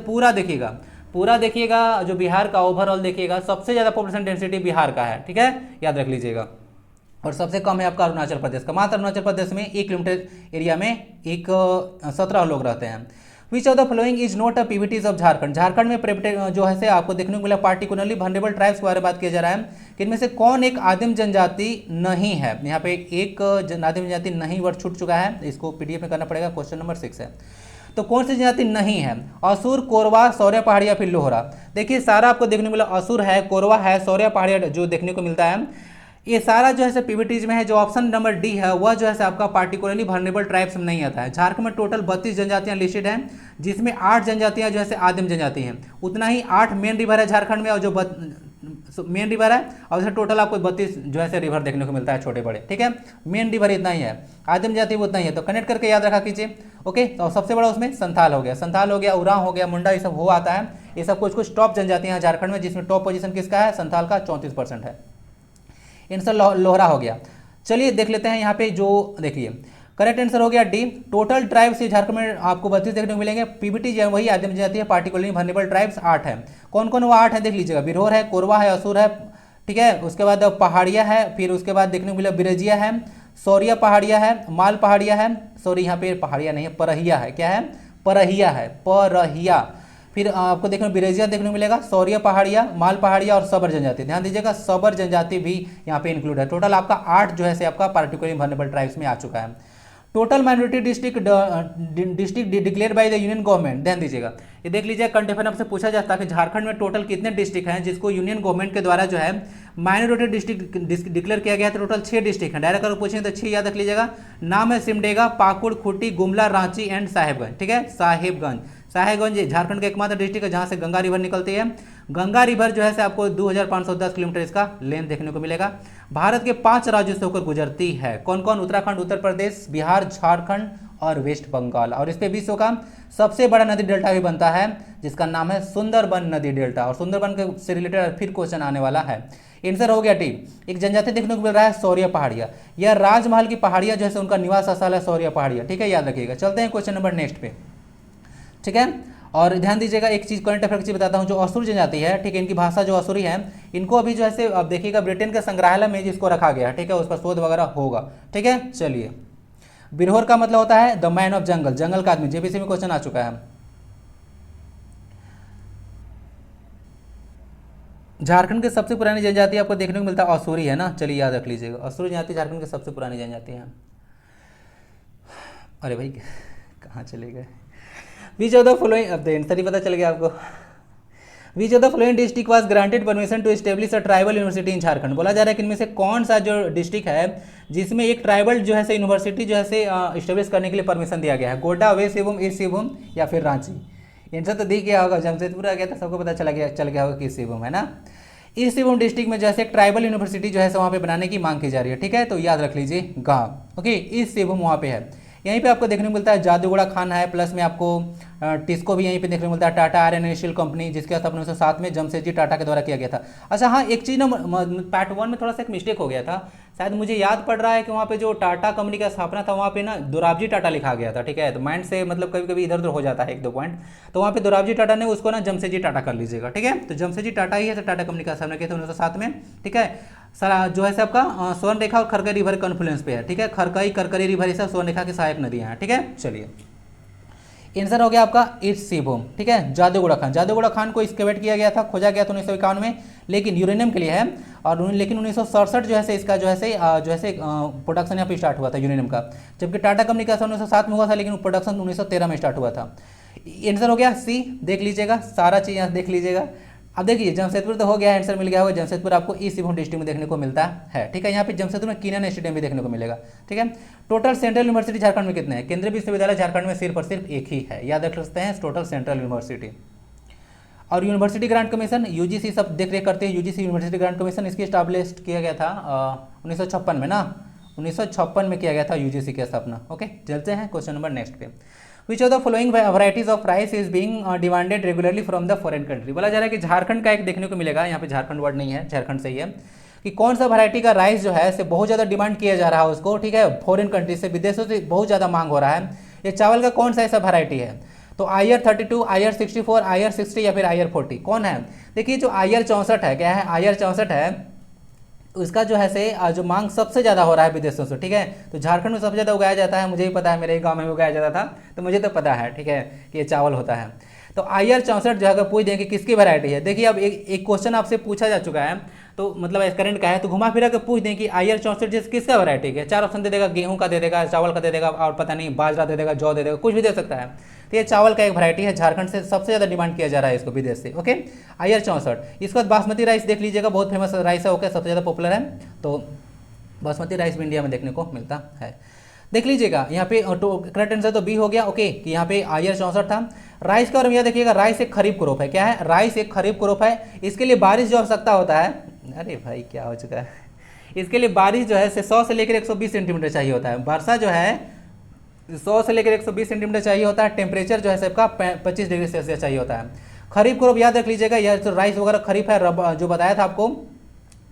पूरा देखिएगा, जो बिहार का ओवरऑल देखिएगा, सबसे ज़्यादा पॉपुलेशन डेंसिटी बिहार का है, ठीक है, याद रख लीजिएगा। और सबसे कम है आपका अरुणाचल प्रदेश का। मात्र अरुणाचल प्रदेश में 1 किलोमीटर एरिया में 17 लोग रहते हैं। Which of the following is not a PVTGs of Jharkhand. Jharkhand में जो है से आपको देखने को मिला पार्टिकुलरली वल्नरेबल ट्राइब्स के बारे में बात किया जा रहा है कि इनमें से कौन एक आदिम जनजाति नहीं है। यहाँ पे एक आदिम जनजाति नहीं वर्ड छूट चुका है, इसको पीडीएफ में करना पड़ेगा, क्वेश्चन नंबर 6 है। तो कौन सी जनजाति नहीं है? असुर, कोरवा, सौर्य पहाड़िया, फिर लोहरा। देखिए सारा आपको देखने को मिला, असुर है, कोरवा है, सौर्य पहाड़िया जो देखने को मिलता है, ये सारा जो है पीवीटीज में है। जो ऑप्शन नंबर डी है वह जो है आपका पार्टिकुलरली वल्नरेबल ट्राइब्स में नहीं आता है। झारखंड में टोटल 32 जनजातियां लिस्टेड हैं, जिसमें 8 जनजातियां जो है आदिम जनजाति हैं। उतना ही 8 मेन रिवर है झारखंड में, और जो मेन रिवर है, और जैसे टोटल आपको 32 जो है रिवर देखने को मिलता है, छोटे बड़े, ठीक है। मेन रिवर इतना ही है, आदिम जाति उतना ही है, तो कनेक्ट करके याद रखा कीजिए, ओके। और सबसे बड़ा उसमें संथाल हो गया, उरांव हो गया, मुंडा, ये सब हो आता है। ये सब कुछ टॉप जनजातियां हैं झारखंड में, जिसमें टॉप पोजीशन किसका है? संथाल का 34% है। आंसर लोहरा हो गया। चलिए देख लेते हैं यहाँ पे, जो देखिए करेक्ट आंसर हो गया डी। टोटल ट्राइब्स झारखंड में आपको 32 देखने को मिलेंगे। पीबीटी वही आदिम जनजाति है, पार्टिकुलरली वल्नरेबल ट्राइब्स 8 है। कौन कौन वो 8 है देख लीजिएगा, बिरहोर है, कोरवा है, असुर है, ठीक है, उसके बाद पहाड़िया है, फिर उसके बाद देखने को मिला बिरजिया है, सौरिया पहाड़िया है, माल पहाड़िया है, सॉरी यहाँ पे पहाड़िया नहीं है, परहिया है। क्या है? परहिया है, परहिया। फिर आपको देखने को बिरजिया देखने को मिलेगा, सौर्य पहाड़िया, माल पहाड़िया और सबर जनजाति। ध्यान दीजिएगा, सबर जनजाति भी यहाँ पे इंक्लूड है। टोटल आपका 8 जो है आपका पार्टिकुलरली वल्नरेबल ट्राइब्स में आ चुका है। Total minority district declare by the union government. ध्यान दीजिएगा, ये देख लीजिए, करंट अफेयर आपसे पूछा जाता है कि झारखंड में टोटल कितने डिस्ट्रिक्ट हैं जिसको यूनियन गवर्नमेंट के द्वारा जो है माइनॉरिटी डिस्ट्रिक्ट डिक्लेयर किया गया है। तो टोटल 6 डिस्ट्रिक्ट हैं। डायरेक्ट अगर पूछेंगे तो 6 याद रख लीजिएगा। नाम है सिमडेगा, पाकुड़, खूंटी, गुमला, रांची एंड साहेबगंज, ठीक है, साहेबगंज झारखंड का एकमात्र डिस्ट्रिक्ट है जहां से गंगा रिवर निकलती है। गंगा रिवर जो है आपको 2510 किलोमीटर इसका लेंथ देखने को मिलेगा। भारत के 5 राज्यों से होकर गुजरती है। कौन कौन? उत्तराखंड, उत्तर प्रदेश, बिहार, झारखंड और वेस्ट बंगाल। और इस पे विश्व का सबसे बड़ा नदी डेल्टा भी बनता है, जिसका नाम है सुंदरबन नदी डेल्टा। और सुंदरबन से रिलेटेड फिर क्वेश्चन आने वाला है। आंसर हो गया टी। एक जनजाति देखने को मिल रहा है सौर्य पहाड़िया। यह राजमहल की पहाड़िया जो है उनका निवास स्थल है सौर्य पहाड़िया, ठीक है, याद रखिएगा। चलते हैं क्वेश्चन नंबर नेक्स्ट पे, ठीक है। और ध्यान दीजिएगा, एक चीज करंट अफेयर की चीज बताता हूँ। जो असुर जनजाति है, ठीक है, इनकी भाषा जो असुरी है, इनको अभी जो है अब देखिएगा ब्रिटेन के संग्रहालय में जिसको रखा गया है, ठीक है, उस पर शोध वगैरह होगा, ठीक है। चलिए, बिरहोर का मतलब होता है द मैन ऑफ जंगल, जंगल का आदमी। जेपीसी में क्वेश्चन आ चुका है। झारखंड की सबसे पुरानी जनजाति आपको देखने को मिलता है असुरी है ना, चलिए याद रख लीजिएगा। असुरी जनजाति झारखंड की सबसे पुरानी जनजाति है। अरे भाई कहाँ चले गए? विच ऑफ द फॉलोइंग, अब आंसर ही पता चल गया आपको। Which of the following district was granted permission to establish a tribal university in Jharkhand. बोला जा रहा है कि इनमें से कौन सा जो डिस्ट्रिक्ट है जिसमें एक ट्राइबल जो है यूनिवर्सिटी जो है एस्टेब्लिश करने के लिए परमिशन दिया गया है? गोड्डा, वेस्ट सिंहभूम, ईस्ट सिंहभूम या फिर रांची? आंसर तो दिख गया होगा, जमशेदपुर आ गया तो सबको पता चल गया होगा कि ईस्ट सिंहभूम है ना। ईस्ट सिंहभूम डिस्ट्रिक्ट में जैसे एक ट्राइबल यूनिवर्सिटी जो है वहाँ पे बनाने की मांग की जा रही है, ठीक है, तो याद रख लीजिए गाँव, ओके, ईस्ट सिंहभूम वहाँ पे है। यहीं पे आपको देखने को मिलता है जादूगोड़ा खान है, प्लस में आपको टिस्को भी यहीं पे देखने को मिलता है, टाटा आयरन इंडस्ट्रियल कंपनी, जिसके स्थापना 1907 में जमशेदजी टाटा के द्वारा किया गया था। अच्छा हाँ, एक चीज़ ना पार्ट 1 में थोड़ा सा एक मिस्टेक हो गया था, शायद मुझे याद पड़ रहा है कि वहाँ पे जो टाटा कंपनी का स्थापना था वहाँ पे ना दोराबजी टाटा लिखा गया था, ठीक है, तो माइंड से मतलब कभी कभी इधर उधर हो जाता है 1-2 पॉइंट, तो वहाँ पे दोराबजी टाटा ने उसको ना जमशेदजी टाटा कर लीजिएगा, ठीक है। तो जमशेदजी टाटा ही है, तो टाटा कंपनी का स्थापना किया था 1907 में, ठीक है। सारा जो है आपका स्वर्ण रेखा और खरकई रिवर कॉन्फ्लुएंस पे है, ठीक है, खरकई करकरी रिवर ये सब स्वर्ण रेखा की सहायक नदियाँ हैं, ठीक है। चलिए, आंसर हो गया आपका ईस्ट सिंहभूम, ठीक है। जादूगोड़ा खान को एक्सकेवेट किया गया था, खोजा गया था 1951 में, लेकिन यूरेनियम के लिए है। और लेकिन 1967 जो है इसका जो है प्रोडक्शन यहाँ पे स्टार्ट हुआ था यूरेनियम का, जबकि टाटा कंपनी का 1907 में हुआ था, लेकिन प्रोडक्शन 1913 में स्टार्ट हुआ था। आंसर हो गया सी, देख लीजिएगा, सारा चीज़ यहाँ देख लीजिएगा। अब देखिए जमशेदपुर तो हो गया, आंसर मिल गया होगा। जमशेदपुर आपको ईस्ट सिंहभूम डिस्ट्रिक्ट में देखने को मिलता है, ठीक है। यहाँ पे जमशेदपुर में कीनन स्टेडियम भी देखने को मिलेगा, ठीक है। टोटल सेंट्रल यूनिवर्सिटी झारखंड में कितने हैं? केंद्रीय विश्वविद्यालय झारखंड में सिर्फ और सिर्फ एक ही है, याद रख सकते हैं, टोटल सेंट्रल यूनिवर्सिटी। और यूनिवर्सिटी ग्रांट कमीशन यूजीसी सब देख रेख करते हैं। यूजीसी यूनिवर्सिटी ग्रांट कमीशन इसकी स्टैब्लिश किया गया था 1956 में ना, 1956 में किया गया था यूजीसी की स्थापना। ओके, चलते हैं क्वेश्चन नंबर नेक्स्ट पे। विच of the following varieties of rice is being demanded regularly from the foreign country. बोला जा रहा है कि झारखंड का एक देखने को मिलेगा, यहाँ पे झारखंड वर्ड नहीं है, झारखंड से ही है, कि कौन सा वैरायटी का राइस जो है से बहुत ज़्यादा डिमांड किया जा रहा है उसको, ठीक है, फॉरेन कंट्री से, विदेशों से बहुत ज़्यादा मांग हो रहा है। ये चावल का कौन सा ऐसा वैरायटी है? तो IR 32, IR 64, IR 60 या फिर IR 40 कौन है? देखिए जो IR 64 है, क्या है IR 64 है, उसका जो है से जो मांग सबसे ज़्यादा हो रहा है विदेशों से, ठीक है। तो झारखंड में सबसे ज़्यादा उगाया जाता है, मुझे भी पता है, मेरे गांव में भी उगाया जाता था, तो मुझे तो पता है, ठीक है, कि ये चावल होता है। तो IR 64 जो है अगर पूछ दें कि किसकी वैरायटी है, देखिए अब एक क्वेश्चन आपसे पूछा जा चुका है, तो मतलब करंट का है, तो घुमा फिरा के पूछ दें कि IR 64 जिस किसका वैरायटी है, 4 ऑप्शन दे देगा, गेहूं का दे देगा, चावल का दे देगा, और पता नहीं बाजरा दे देगा, जौ दे देगा, कुछ भी दे सकता है। तो ये चावल का एक वैरायटी है, झारखंड से सबसे ज़्यादा डिमांड किया जा रहा है इसको विदेश से। Okay, IR 64। इसके बाद बासमती राइस देख लीजिएगा, बहुत फेमस राइस है, ओके, सबसे ज़्यादा पॉपुलर है, तो बासमती राइस भी इंडिया में देखने को मिलता है। देख लीजिएगा यहाँ पे करेक्ट आंसर तो बी हो गया, ओके, कि यहाँ पे IR 64 था। राइस का और यह देखिएगा, राइस एक खरीफ क्रॉप है, क्या है, राइस एक खरीफ क्रॉप है। इसके लिए बारिश जो आवश्यकता होता है, अरे भाई क्या हो चुका है, इसके लिए बारिश जो है 100 से लेकर 120 सेंटीमीटर चाहिए होता है। वर्षा जो है 100 से लेकर 120 सेंटीमीटर चाहिए होता है। टेम्परेचर जो है सबका 25 डिग्री सेल्सियस चाहिए होता है। खरीफ क्रॉप याद रख लीजिएगा, यह तो राइस वगैरह खरीफ है, जो बताया था आपको,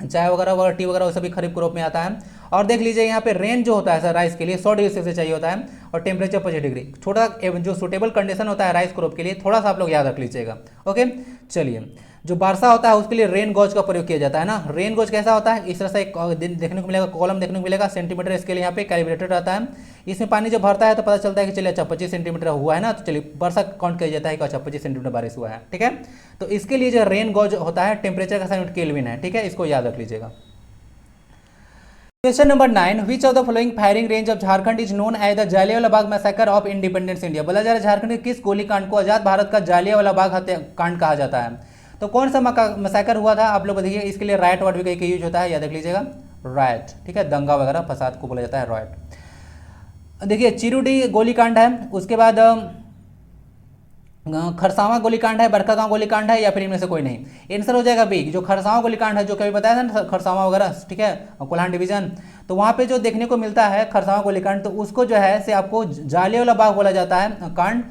चाय वगैरह टी वगैरह वो सभी खरीफ क्रॉप में आता है। और देख लीजिए यहाँ पे रेंज जो होता है सर राइस के लिए 100 डिग्री सेल्सियस चाहिए होता है, और टेम्परेचर 25 डिग्री। छोटा जो सूटेबल कंडीशन होता है राइस क्रॉप के लिए, थोड़ा सा आप लोग याद रख लीजिएगा। ओके, चलिए, जो वर्षा होता है उसके लिए रेन गॉज का प्रयोग किया जाता है ना। रेन गॉज कैसा होता है, इस तरह से एक देखने को मिलेगा, कॉलम देखने को मिलेगा, सेंटीमीटर इसके लिए यहाँ पे कैलिब्रेटेड रहता है। इसमें पानी जब भरता है तो पता चलता है कि चलिए अच्छा 25 सेंटीमीटर हुआ है ना, तो चलिए वर्षा काउंट किया जाता है कि अच्छा 25 सेंटीमीटर बारिश हुआ है, ठीक है। तो इसके लिए जो रेन गॉज होता है, टेम्परेचर का यूनिट केल्विन है, ठीक है, इसको याद रख लीजिएगा। Question number 9, which of the following firing range of Jharkhand is known as the Jallianwala Bagh massacre of independence India. बोला जा रहा है झारखंड के किस गोलीकांड को आजाद भारत का जालियांवाला बाग हत्याकांड कहा जाता है। तो कौन सा मैसेकर हुआ था आप लोग देखिए, इसके लिए राइट वर्ड भी कहीं यूज होता है, याद रख लीजिएगा, राइट, ठीक है, दंगा वगैरह फसाद को बोला जाता है राइट। देखिए चिरुडी गोलीकांड है, उसके बाद खरसावां गोलीकांड है, बड़कागांव गोलीकांड है, या फिर इनमें से कोई नहीं। आंसर हो जाएगा बी, जो खरसावां गोलीकांड है, जो कभी बताया था ना खरसावां वगैरह, ठीक है, कोल्हान डिवीजन, तो वहाँ पे जो देखने को मिलता है खरसावां गोलीकांड, तो उसको जो है से आपको जालियांवाला बाग बोला जाता है, कांड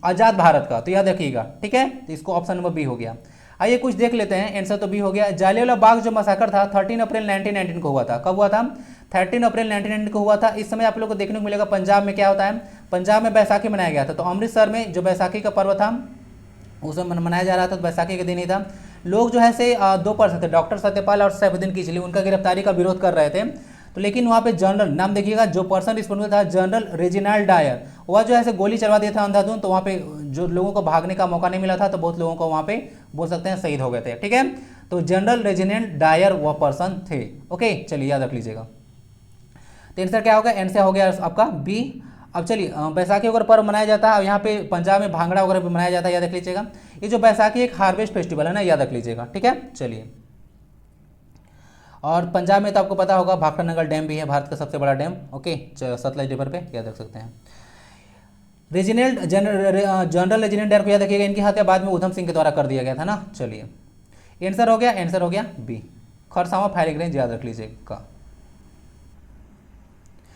आजाद भारत का, तो याद रखिएगा, ठीक है। तो इसको ऑप्शन नंबर बी हो गया। आइए कुछ देख लेते हैं, आंसर तो बी हो गया। जालियांवाला बाग जो मसाकर था 13 अप्रैल 1919 को हुआ था। कब हुआ था? 13 अप्रैल 1919 को हुआ था। इस समय आप लोग को देखने को मिलेगा पंजाब में क्या होता है, पंजाब में बैसाखी मनाया गया था। तो अमृतसर में जो बैसाखी का पर्व था उसमें मनाया जा रहा था, तो बैसाखी के दिन ही था। लोग जो है से 2 पर्सन थे, डॉक्टर सत्यपाल और सैफुद्दीन किचली, उनका गिरफ्तारी का विरोध कर रहे थे। तो लेकिन वहाँ पे जनरल, नाम देखिएगा, जो पर्सन रिस्पॉन्सिबल था जनरल रेजिनाल्ड डायर, वह जो है से गोली चलवा दिया था अंधाधुंध। तो वहाँ पे जो लोगों को भागने का मौका नहीं मिला था, तो बहुत लोगों को वहाँ पे बोल सकते हैं शहीद हो गए थे, ठीक है। तो जनरल रेजिनाल्ड डायर वह पर्सन थे। ओके, चलिए याद रख लीजिएगा। तो आंसर क्या होगा? आंसर हो गया आपका बी। अब चलिए, बैसाखी वगैरह पर्व मनाया जाता है, यहाँ पे पंजाब में भांगड़ा वगैरह भी मनाया जाता है, याद रख लीजिएगा। ये जो बैसाखी एक हार्वेस्ट फेस्टिवल है ना, याद रख लीजिएगा, ठीक है। चलिए, और पंजाब में तो आपको पता होगा भाखड़ानगर डैम भी है, भारत का सबसे बड़ा डैम, ओके, सतलज रिवर पे, याद रख सकते हैं। रेजिनाल्ड जनरल रेजिनाल्ड डायर को याद रखिएगा, इनकी हत्या बाद में उधम सिंह के द्वारा कर दिया गया था ना। चलिए, आंसर हो गया, आंसर हो गया बी, खरसावां फायरिंग रेंज, याद रख लीजिएगा।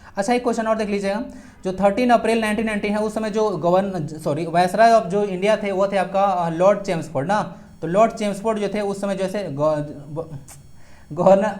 अच्छा, एक क्वेश्चन और देख लीजिएगा। जो 13 अप्रैल 1919 है, उस समय जो वायसराय ऑफ जो इंडिया थे वो थे आपका लॉर्ड चेम्सफोर्ड ना। तो लॉर्ड चेम्सफोर्ड जो थे उस समय जैसे गवर्नर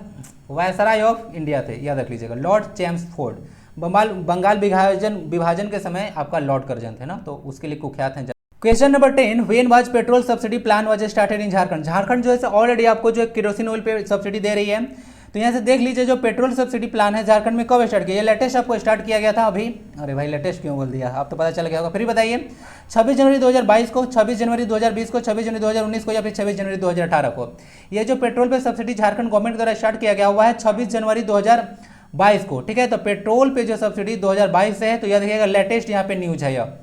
वायसराय ऑफ इंडिया थे, याद रख लीजिएगा, लॉर्ड चेम्सफोर्ड। बंगाल विभाजन के समय आपका लॉर्ड कर्जन थे ना, तो उसके लिए कुख्यात हैं। Question number 10, when was petrol subsidy plan was started in Jharkhand. Jharkhand जो है ऑलरेडी आपको जो केरोसिन ऑयल पे सब्सिडी दे रही है। तो यहाँ से देख लीजिए, जो पेट्रोल सब्सिडी प्लान है झारखंड में कब स्टार्ट किया? ये लेटेस्ट आपको स्टार्ट किया गया था अभी। अरे भाई लेटेस्ट क्यों बोल दिया, आप तो पता चल गया होगा, फिर बताइए। 26 जनवरी 2022 को, 26 जनवरी 2020 को, 26 जनवरी 2019 को, या फिर 26 जनवरी 2018 को। ये जो पेट्रोल पे सब्सिडी झारखंड गवर्नमेंट द्वारा स्टार्ट किया गया हुआ है 26 जनवरी 2022 को, ठीक है। तो पेट्रोल पे जो सब्सिडी 2022 से है, तो याद रखिएगा लेटेस्ट यहाँ पे न्यूज है यह।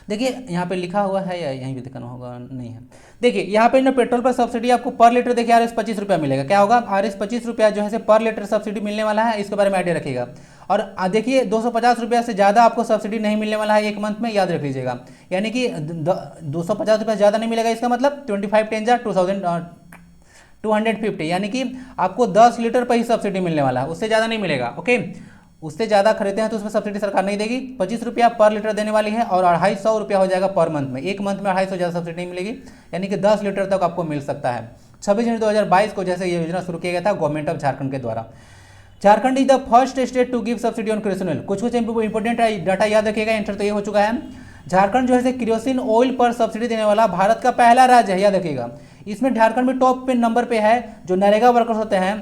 देखिए यहाँ पे लिखा हुआ है या यहीं पे दिखाना होगा, नहीं है। देखिए यहाँ पे ना पेट्रोल पर सब्सिडी आपको पर लीटर देखिए आर एस 25 रुपया मिलेगा। क्या होगा, आर एस 25 रुपया जो है पर लीटर सब्सिडी मिलने वाला है, इसके बारे में आइडिया रखिएगा। और देखिए 250 रुपया से ज़्यादा आपको सब्सिडी नहीं मिलने वाला है एक मंथ में, याद रख लीजिएगा। यानी कि 250 रुपया ज़्यादा नहीं मिलेगा, इसका मतलब 25 10 जा 250, यानी कि आपको 10 लीटर पर ही सब्सिडी मिलने वाला है, उससे ज़्यादा नहीं मिलेगा। ओके, उससे ज़्यादा खरीदते हैं तो उसमें सब्सिडी सरकार नहीं देगी। 25 रुपया पर लीटर देने वाली है और 250 रुपया हो जाएगा पर मंथ में। एक मंथ में 250 ज़्यादा सब्सिडी नहीं मिलेगी, यानी कि 10 लीटर तक आपको मिल सकता है। 26 जनवरी 2022 को जैसे ये योजना शुरू किया गया था गवर्नमेंट ऑफ झारखंड के द्वारा। Jharkhand is the first state to give subsidy on kerosene oil. कुछ इंपॉर्टेंट डाटा याद रखिएगा, आंसर तो ये हो चुका है। झारखंड जो है केरोसिन ऑयल पर सब्सिडी देने वाला भारत का पहला राज्य है, याद रखिएगा। इसमें झारखंड में टॉप पे नंबर पे है जो नरेगा वर्कर्स होते हैं,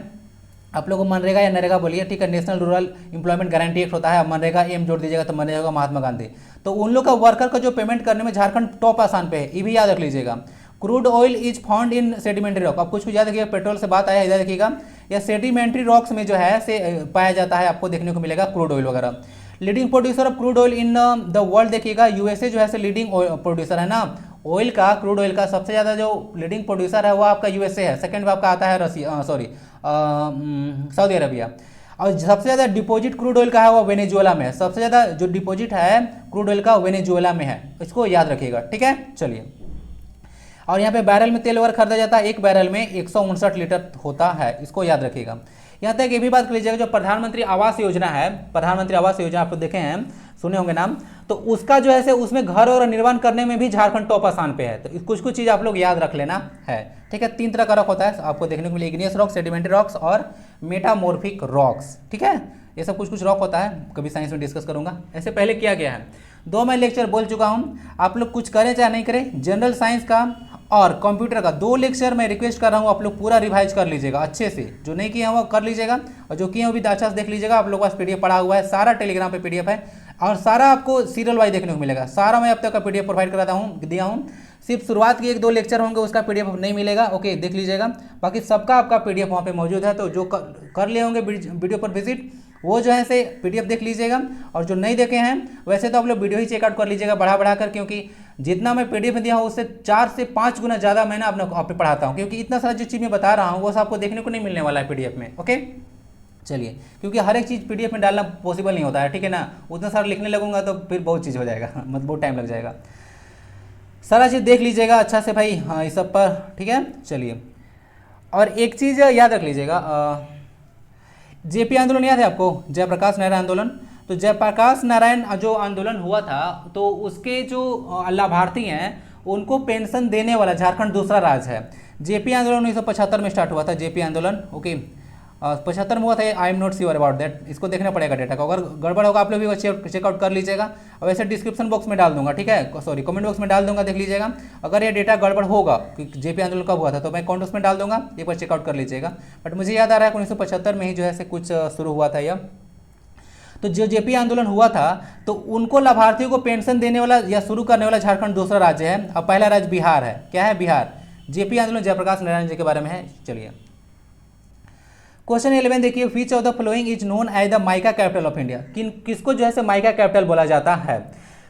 आप लोगों को मनरेगा या नरेगा बोलिए, ठीक है, national rural employment guarantee act होता है, मनरेगा एम जोड़ दीजिएगा तो मनरेगा महात्मा गांधी। तो उन लोग का वर्कर का जो पेमेंट करने में झारखंड टॉप आसान पे है, ये भी याद रख लीजिएगा। Crude oil is found in sedimentary rock. अब कुछ याद रखिएगा, पेट्रोल से बात आया, याद रखिएगा, या सेडिमेंट्री रॉक्स में जो है से पाया जाता है, आपको देखने को मिलेगा क्रूड ऑयल वगैरह। Leading producer of crude oil in the world देखिएगा, यूएसए जो है से लीडिंग प्रोड्यूसर है ना ऑयल का, क्रूड ऑयल का सबसे ज़्यादा जो लीडिंग प्रोड्यूसर है वो आपका यूएसए है। सेकंड में आपका आता है सऊदी अरबिया। और सबसे ज़्यादा डिपॉजिट क्रूड ऑयल का है वो वेनेजुएला में है। सबसे ज़्यादा जो डिपॉजिट है क्रूड ऑयल का वेनेजुएला में है, इसको याद रखिएगा, ठीक है। चलिए, और यहाँ पे बैरल में तेल वगैरह खरीदा जाता है, एक बैरल में 159 लीटर होता है, इसको याद रखिएगा। यहाँ तक ये भी बात कर लीजिएगा, जो प्रधानमंत्री आवास योजना है, प्रधानमंत्री आवास योजना आप लोग देखे हैं, सुने होंगे नाम, तो उसका जो है उसमें घर और निर्माण करने में भी झारखंड टॉप स्थान पे है। तो कुछ कुछ चीज़ आप लोग याद रख लेना है, ठीक है। 3 तरह का रॉक होता है आपको देखने को मिले, इग्नियस रॉक्स, सेडिमेंट्री रॉक्स और मेटामॉर्फिक रॉक्स, ठीक है। ये सब कुछ कुछ रॉक होता है, कभी साइंस में डिस्कस करूंगा, ऐसे पहले किया गया है। 2 मैं लेक्चर बोल चुका हूँ, आप लोग कुछ करें चाहे नहीं करें, जनरल साइंस का और कंप्यूटर का 2 लेक्चर मैं रिक्वेस्ट कर रहा हूँ आप लोग पूरा रिवाइज कर लीजिएगा अच्छे से। जो नहीं किए हैं वो कर लीजिएगा, और जो किए हैं वो भी अच्छा से देख लीजिएगा। आप लोगों के पास पीडीएफ पड़ा हुआ है, सारा टेलीग्राम पे पीडीएफ है, और सारा आपको सीरियल वाइज देखने को मिलेगा। सारा मैं अब तक का पीडीएफ प्रोवाइड कराता हूँ, दिया हूँ। सिर्फ शुरुआत के 1-2 लेक्चर होंगे, उसका पीडीएफ नहीं मिलेगा, ओके, देख लीजिएगा। बाकी सबका आपका पीडीएफ वहाँ पे मौजूद है, तो जो कर लिए होंगे वीडियो पर विजिट, वो जो है से पीडीएफ देख लीजिएगा। और जो नहीं देखे हैं वैसे तो आप लोग वीडियो ही चेकआउट कर लीजिएगा बढ़ा कर, क्योंकि जितना मैं पीडीएफ में दिया हूँ उससे 4 से 5 गुना ज़्यादा मैं ना आप पे पढ़ाता हूँ, क्योंकि इतना सारा जो चीज़ मैं बता रहा हूँ वो सब आपको देखने को नहीं मिलने वाला है पीडीएफ में, ओके। चलिए, क्योंकि हर एक चीज़ पीडीएफ में डालना पॉसिबल नहीं होता है, ठीक है ना। उतना सारा लिखने लगूंगा तो फिर बहुत चीज़ हो जाएगा, मतलब बहुत टाइम लग जाएगा। सारा चीज़ देख लीजिएगा अच्छा से भाई, हाँ, इस सब पर, ठीक है। चलिए, और एक चीज़ याद रख लीजिएगा, जेपी आंदोलन याद है आपको, जयप्रकाश नारायण आंदोलन। तो जयप्रकाश नारायण जो आंदोलन हुआ था, तो उसके जो लाभार्थी हैं उनको पेंशन देने वाला झारखंड दूसरा राज्य है। जेपी आंदोलन 1975 में स्टार्ट हुआ था, जेपी आंदोलन, ओके, 75 में हुआ था। I am not sure about that, इसको देखना पड़ेगा डेटा का, अगर गड़बड़ होगा आप लोग भी चेकआउट कर लीजिएगा। और वैसे डिस्क्रिप्शन बॉक्स में डाल दूंगा, ठीक है, सॉरी कमेंट बॉक्स में डाल दूंगा, देख लीजिएगा। अगर ये डेटा गड़बड़ होगा कि जेपी आंदोलन कब हुआ था तो मैं कमेंट बॉक्स में डाल दूंगा, एक बार चेकआउट कर लीजिएगा। बट मुझे याद आ रहा है 1975 में ही जो है कुछ शुरू हुआ था यह। तो जो जेपी आंदोलन हुआ था तो उनको लाभार्थियों को पेंशन देने वाला या शुरू करने वाला झारखंड दूसरा राज्य है, और पहला राज्य बिहार है। क्या है? बिहार। जेपी आंदोलन जयप्रकाश नारायण जी के बारे में है। चलिए, क्वेश्चन 11 देखिए, which of the following is known as the mica capital of India. किसको जो है माइका कैपिटल बोला जाता है?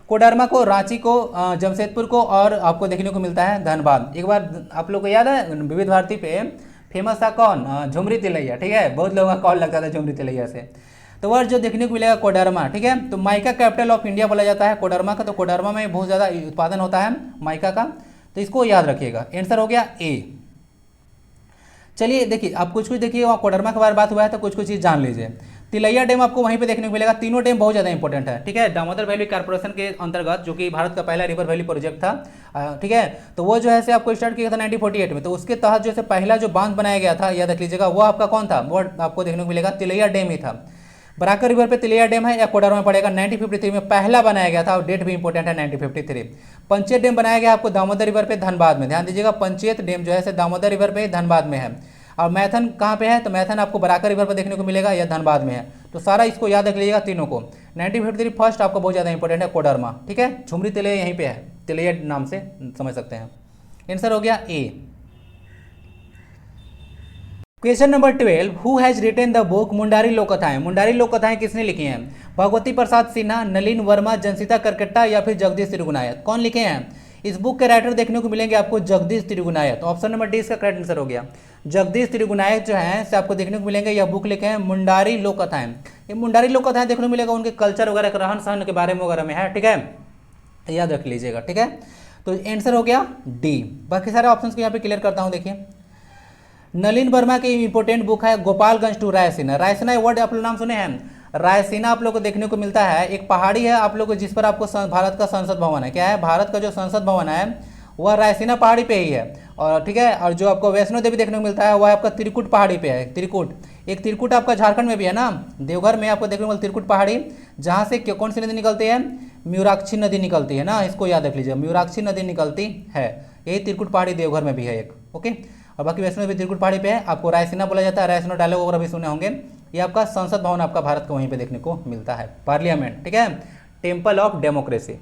कोडरमा को, रांची को, जमशेदपुर को, और आपको देखने को मिलता है धनबाद। एक बार आप लोग को याद है विविध भारती पे फेमस था कौन? झुमरी तिलैया, ठीक है, बहुत लोगों का कॉल लगता था झुमरी तिलैया से। तो वह जो देखने को मिलेगा कोडरमा, ठीक है। तो माइका कैपिटल ऑफ इंडिया बोला जाता है कोडरमा का। तो कोडरमा में बहुत ज़्यादा उत्पादन होता है माइका का, तो इसको याद रखिएगा। आंसर हो गया ए। चलिए देखिए, आप कुछ कुछ देखिए, वहाँ कोडरमा के बारे में बात हुआ है तो कुछ कुछ चीज़ जान लीजिए। तिलैया डैम आपको वहीं पे देखने को मिलेगा। तीनों डैम बहुत ज़्यादा इंपॉर्टेंट है, ठीक है। दामोदर वैली कॉर्पोरेशन के अंतर्गत, जो कि भारत का पहला रिवर वैली प्रोजेक्ट था, ठीक है। तो वो जो है से आपको स्टार्ट किया था 1948 में। तो उसके तहत जो है पहला जो बांध बनाया गया था, याद रख लीजिएगा, वो आपका कौन था? वो आपको देखने को मिलेगा तिलैया डैम ही था। बराकर रिवर पे तिलैया डैम है या कोडरमा में पड़ेगा। 1953 में पहला बनाया गया था, और डेट भी इंपॉर्टेंट है 1953। पंचेत डैम बनाया गया आपको दामोदर रिवर पे धनबाद में। ध्यान दीजिएगा, पंचेत डैम जो है दामोदर रिवर पे धनबाद में है। और मैथन कहाँ पे है? तो मैथन आपको बराकर रिवर पर देखने को मिलेगा या धनबाद में है। तो सारा इसको याद रख लीजिएगा तीनों को। 1953 फर्स्ट आपको बहुत ज़्यादा इंपॉर्टेंट है कोडरमा, ठीक है। झुमरी तिलैया यहीं पे है, तिलैया नाम से समझ सकते हैं। आंसर हो गया A. Question number 12, who has written the book Mundari Lok Kathayen. Mundari Lok कथाएं किसने लिखी हैं? भगवती प्रसाद सिन्हा, नलिन वर्मा, जनसिता करकट्टा या फिर जगदीश तिरुगुनायत। कौन लिखे हैं? इस बुक के राइटर देखने को मिलेंगे आपको जगदीश तिरुगुनायत। ऑप्शन नंबर डी इसका करेक्ट आंसर हो गया। जगदीश तिरुगुनायत जो है से आपको देखने को मिलेंगे, यह बुक लिखे हैं मुंडारी लोक कथाएं। ये मुंडारी लोक कथाएं देखने को मिलेगा उनके कल्चर वगैरह, रहन सहन के बारे में वगैरह में है, ठीक है, याद रख लीजिएगा, ठीक है। तो आंसर हो गया डी। बाकी सारे ऑप्शंस को यहाँ पे क्लियर करता हूँ। देखिए, नलिन वर्मा की इंपोर्टेंट बुक है गोपालगंज टू रायसीना। रायसीना वर्ड आप लोग नाम सुने हैं। रायसीना आप लोग को देखने को मिलता है, एक पहाड़ी है आप लोग को, जिस पर आपको भारत का संसद भवन है। क्या है? भारत का जो संसद भवन है वह रायसीना पहाड़ी पे ही है। और ठीक है, और जो आपको वैष्णो देवी देखने को मिलता है वह आपका त्रिकुट पहाड़ी पे है। त्रिकुट, एक त्रिकुट आपका झारखंड में भी है ना, देवघर में आपको देखने को मिलता है त्रिकुट पहाड़ी, जहाँ से कौन सी नदी निकलती है? म्यूराक्षी नदी निकलती है ना, इसको याद रख लीजिए, म्यूराक्षी नदी निकलती है। यही त्रिकुट पहाड़ी देवघर में भी है एक, ओके। और बाकी वैष्णो देवी त्रिकुट पहाड़ी पे है। आपको रायसीना बोला जाता है, रायसीना डायलॉग वगैरह भी सुने होंगे। ये आपका संसद भवन आपका भारत का वहीं पे देखने को मिलता है, पार्लियामेंट, ठीक है, टेम्पल ऑफ डेमोक्रेसी।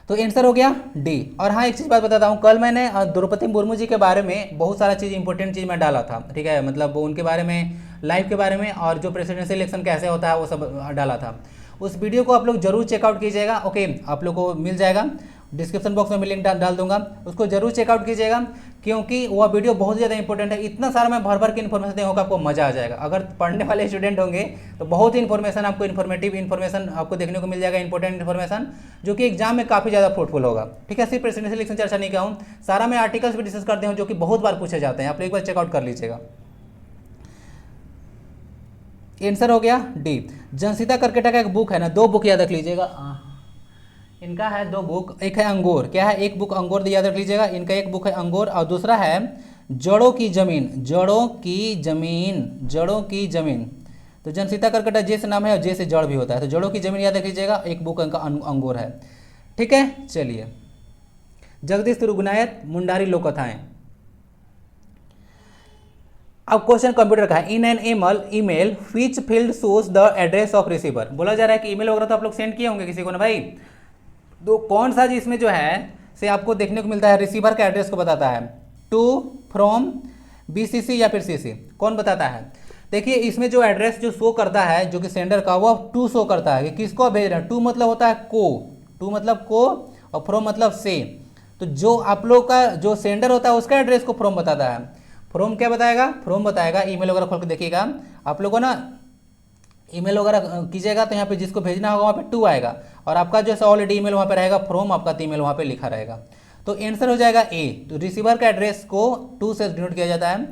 तो आंसर हो गया डी। और हाँ, एक चीज़ बात बताता हूँ, कल मैंने द्रौपदी मुर्मू जी के बारे में बहुत सारा चीज़ इंपॉर्टेंट चीज़ मैं डाला था, ठीक है, मतलब वो उनके बारे में, लाइफ के बारे में, और जो प्रेसिडेंशियल इलेक्शन कैसे होता है वो सब डाला था। उस वीडियो को आप लोग जरूर चेकआउट कीजिएगा, ओके, आप लोग को मिल जाएगा, डिस्क्रिप्शन बॉक्स में मैं लिंक डाल दूंगा, उसको जरूर चेकआउट कीजिएगा, क्योंकि वह वीडियो बहुत ज़्यादा इंपॉर्टेंट है। इतना सारा मैं भर भर के इन्फॉर्मेशन देंगे, आपको मजा आ जाएगा। अगर पढ़ने वाले स्टूडेंट होंगे तो बहुत ही इन्फॉर्मेशन आपको, इन्फॉर्मेटिव इन्फॉर्मेशन आपको देखने को मिल जाएगा, इंपॉर्टेंट इन्फॉर्मेशन, जो कि एग्जाम में काफ़ी ज़्यादा फ्रूटफुल होगा, ठीक है। सिर्फ प्रेसिडेंशियल इलेक्शन चर्चा नहीं किया हूँ, सारा मैं आर्टिकल्स भी डिस्कस करते हूँ जो कि बहुत बार पूछे जाते हैं, आप लोग एक बार चेकआउट कर लीजिएगा। आंसर हो गया डी। जनसिता करकेटा का एक बुक है ना, दो बुक याद रख लीजिएगा, इनका है दो बुक, एक है अंगूर, क्या है? एक बुक अंगूर याद रख लीजिएगा, इनका एक बुक है अंगूर, और दूसरा है जड़ों की जमीन, जड़ों की जमीन, जड़ों की जमीन। तो जनसिता करकेटा जे से नाम है और जे से जड़ भी होता है, तो जड़ों की जमीन याद रख लीजिएगा, एक बुक इनका अंगूर है, ठीक है। चलिए, जगदीश तिरुगुनायत, मुंडारी लोक कथाएं। अब क्वेश्चन कंप्यूटर का है, in an email which field shows the address of receiver. बोला जा रहा है कि ईमेल वगैरह तो आप लोग सेंड किए होंगे किसी को ना भाई, तो कौन सा जिसमें जो है से आपको देखने को मिलता है रिसीवर का एड्रेस को बताता है? टू, फ्रॉम, बीसीसी या फिर सीसी, कौन बताता है? देखिए, इसमें जो एड्रेस जो शो करता है, जो कि सेंडर का, वो टू शो करता है कि किसको भेज रहे हैं। टू मतलब होता है को, टू मतलब को, और फ्रॉम मतलब से। तो जो आप लोग का जो सेंडर होता है उसका एड्रेस को फ्रॉम बताता है। फ्रॉम क्या बताएगा? फ्रॉम बताएगा। ईमेल वगैरह खोल के देखिएगा आप लोगों ना, ईमेल वगैरह कीजिएगा तो यहाँ पे जिसको भेजना होगा वहाँ पे टू आएगा, और आपका जो है ऑलरेडी ईमेल वहाँ पे रहेगा, फ्रॉम आपका ईमेल वहाँ पे लिखा रहेगा। तो आंसर हो जाएगा ए। तो रिसीवर का एड्रेस को टू से डिनोट किया जाता है।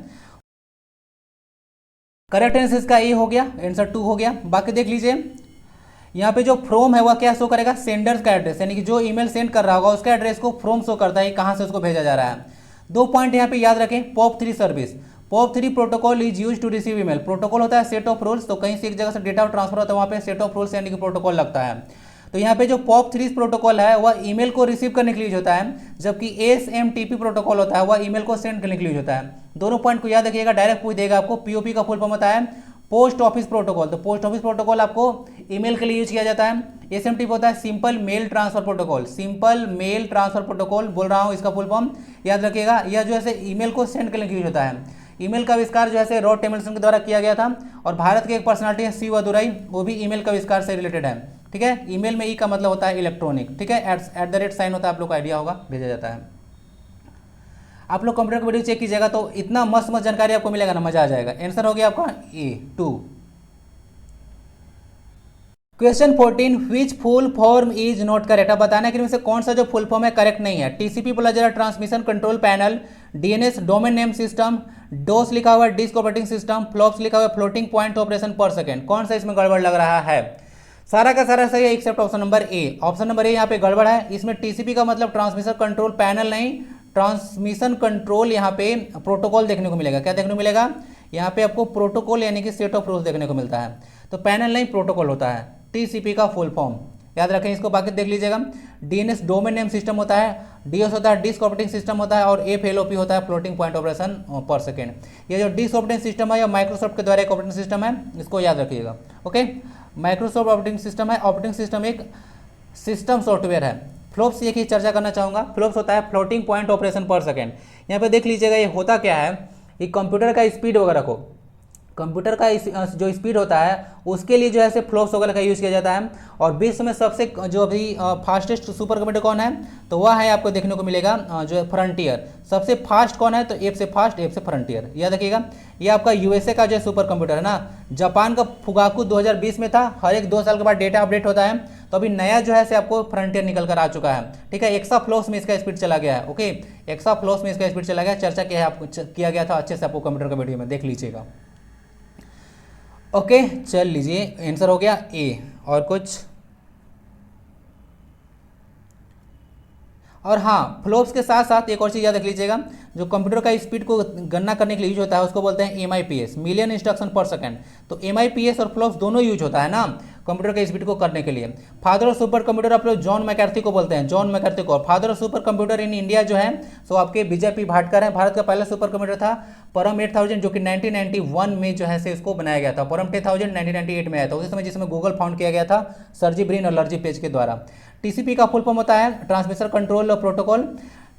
करेक्ट आंसर इसका ए हो गया, आंसर टू हो गया। बाकी देख लीजिए, यहाँ पे जो फ्रॉम है वह क्या शो करेगा? सेंडर का एड्रेस, यानी कि जो ईमेल सेंड कर रहा होगा उसका एड्रेस को फ्रॉम शो करता है, कहाँ से उसको भेजा जा रहा है। दो पॉइंट यहाँ पे याद रखें, POP3 service, POP3 protocol is use to receive email. Protocol होता है सेट ऑफ रूल्स, तो कहीं से एक जगह से डेटा ट्रांसफर होता है वहाँ पे सेट ऑफ रूल्स यानी कि प्रोटोकॉल लगता है। तो यहाँ पे जो POP3 प्रोटोकॉल है वह ईमेल को रिसीव करने के लिए होता है, जबकि SMTP प्रोटोकॉल होता है वह ईमेल को सेंड करने के लिए होता है। दोनों पॉइंट को याद रखिएगा, डायरेक्ट पूछ देगा आपको। POP का फुल फॉर्म होता है पोस्ट ऑफिस प्रोटोकॉल, तो पोस्ट ऑफिस प्रोटोकॉल आपको ईमेल के लिए यूज किया जाता है। SMTP होता है simple mail transfer protocol, simple mail transfer protocol बोल रहा हूँ, इसका फुल फॉर्म याद रखिएगा। यह जो है ईमेल को सेंड करने के लिए यूज होता है। ईमेल का आविष्कार जो है रॉड टेमल्सन के द्वारा किया गया था, और भारत के एक पर्सनालिटी है सी वदुराई, वो भी ईमेल का आविष्कार से रिलेटेड है, ठीक है। ईमेल में ई का मतलब होता है इलेक्ट्रॉनिक, ठीक है, एट द रेट साइन होता है, आप लोग को आइडिया होगा, भेजा जाता है। आप लोग कंप्यूटर का वीडियो चेक कीजिएगा तो इतना मस्त मस्त जानकारी आपको मिलेगा ना, मजा आ जाएगा। आंसर हो गया आपका ए 2। Question 14, which full form is not correct. अब बताना कि इनमें से कौन सा जो फुल फॉर्म है करेक्ट नहीं है। TCP बोला जा रहा है transmission control panel, DNS domain name system, DOS लिखा हुआ है डिस्क ऑपरेटिंग सिस्टम, फ्लॉप्स लिखा हुआ है फ्लोटिंग पॉइंट ऑपरेशन पर सेकेंड। कौन सा इसमें गड़बड़ लग रहा है? सारा का सारा सही है except option number A. Option number A यहाँ पे गड़बड़ है। इसमें TCP का मतलब ट्रांसमिशन कंट्रोल पैनल नहीं, ट्रांसमिशन कंट्रोल यहाँ पे प्रोटोकॉल देखने को मिलेगा। क्या देखने को मिलेगा? यहाँ पे आपको प्रोटोकॉल यानी कि सेट ऑफ रूल्स देखने को मिलता है, तो पैनल नहीं प्रोटोकॉल होता है। TCP का फुल फॉर्म याद रखें इसको, बाकी देख लीजिएगा। DNS डोमेन नेम सिस्टम होता है, DOS होता है डिस्क ऑपरेटिंग सिस्टम होता है, और FLOP होता है फ्लोटिंग पॉइंट ऑपरेशन पर सेकेंड। ये जो डिस्क ऑपरेटिंग सिस्टम है, यह माइक्रोसॉफ्ट के द्वारा एक ऑपरेटिंग सिस्टम है, इसको याद रखिएगा, ओके। माइक्रोसॉफ्ट ऑपरेटिंग सिस्टम है, ऑपरेटिंग सिस्टम एक सिस्टम सॉफ्टवेयर है। फ्लॉप्स एक ही चर्चा करना चाहूँगा। फ्लॉप्स होता है फ्लोटिंग पॉइंट ऑपरेशन पर सेकेंड। यहाँ पे देख लीजिएगा ये होता क्या है, कि कंप्यूटर का स्पीड वगैरह को, कंप्यूटर का जो स्पीड होता है उसके लिए जो है फ्लॉप्स वगैरह का यूज़ किया जाता है। और विश्व में सबसे जो अभी फास्टेस्ट सुपर कंप्यूटर कौन है, तो वह है आपको देखने को मिलेगा जो है फ्रंटियर। सबसे फास्ट कौन है, तो एफ से फास्ट, एफ से फ्रंटियर, याद रखिएगा। ये आपका यूएसए का जो है सुपर कंप्यूटर है ना। जापान का फुगाकू 2020 में था, हर एक 2 साल के बाद डेटा अपडेट होता है। तो अभी नया जो है से आपको फ्रंटियर निकल कर आ चुका है, ठीक है। एक्साफ्लॉप्स में इसका स्पीड चला गया है, ओके, एक्साफ्लॉप्स में इसका स्पीड चला गया, चर्चा किया गया था अच्छे से आपको कंप्यूटर का वीडियो में, देख लीजिएगा। ओके चल लीजिए, आंसर हो गया ए। और कुछ, और हाँ, फ्लॉप्स के साथ साथ एक और चीज़ याद रख लीजिएगा, जो कंप्यूटर का स्पीड को गणना करने के लिए यूज होता है उसको बोलते हैं MIPS, मिलियन इंस्ट्रक्शन पर सेकंड। तो MIPS और फ्लॉप्स दोनों यूज होता है ना कंप्यूटर के स्पीड को करने के लिए। फादर ऑफ सुपर कंप्यूटर आप लोग जॉन मैकार्थी को बोलते हैं, जॉन मैकार्थी को। Father of super computer in India जो है सो आपके विजय पी भाटकर हैं। भारत का पहला सुपर कंप्यूटर था परम 8000, जो कि 1991 में जो है से इसको बनाया गया था। परम 10000 1998 में आया था, उसी समय जिसमें गूगल फाउंड किया गया था सर्जी ब्रिन और लर्जी पेज के द्वारा। TCP का फुल फॉर्म होता है transmission control protocol.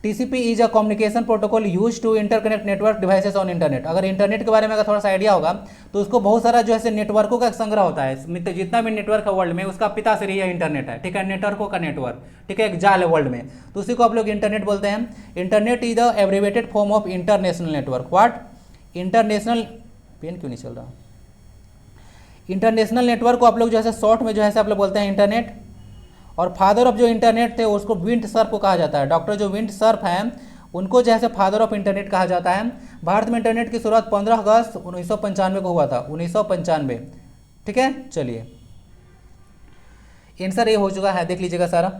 TCP is a communication protocol use to interconnect network devices on internet. अगर इंटरनेट के बारे में अगर थोड़ा सा आइडिया होगा तो उसको बहुत सारा जो है नेटवर्कों का संग्रह होता है। जितना भी नेटवर्क है वर्ल्ड में उसका पिता श्री यह इंटरनेट है, ठीक है, नेटवर्कों का नेटवर्क, ठीक है, एक जाल है वर्ल्ड में, तो उसी को आप लोग इंटरनेट बोलते हैं। Internet is the abbreviated form of international network. What, international, pen क्यों नहीं चल रहा, इंटरनेशनल नेटवर्क को आप लोग जो है शॉर्ट में जो है आप लोग बोलते हैं इंटरनेट। और फादर ऑफ जो इंटरनेट थे उसको विंड सर्फ को कहा जाता है। डॉक्टर जो विंड सर्फ हैं उनको जो है फादर ऑफ इंटरनेट कहा जाता है। भारत में इंटरनेट की शुरुआत 15 अगस्त 1995 को हुआ था, 1995, ठीक है। चलिए आंसर ये हो चुका है, देख लीजिएगा सारा।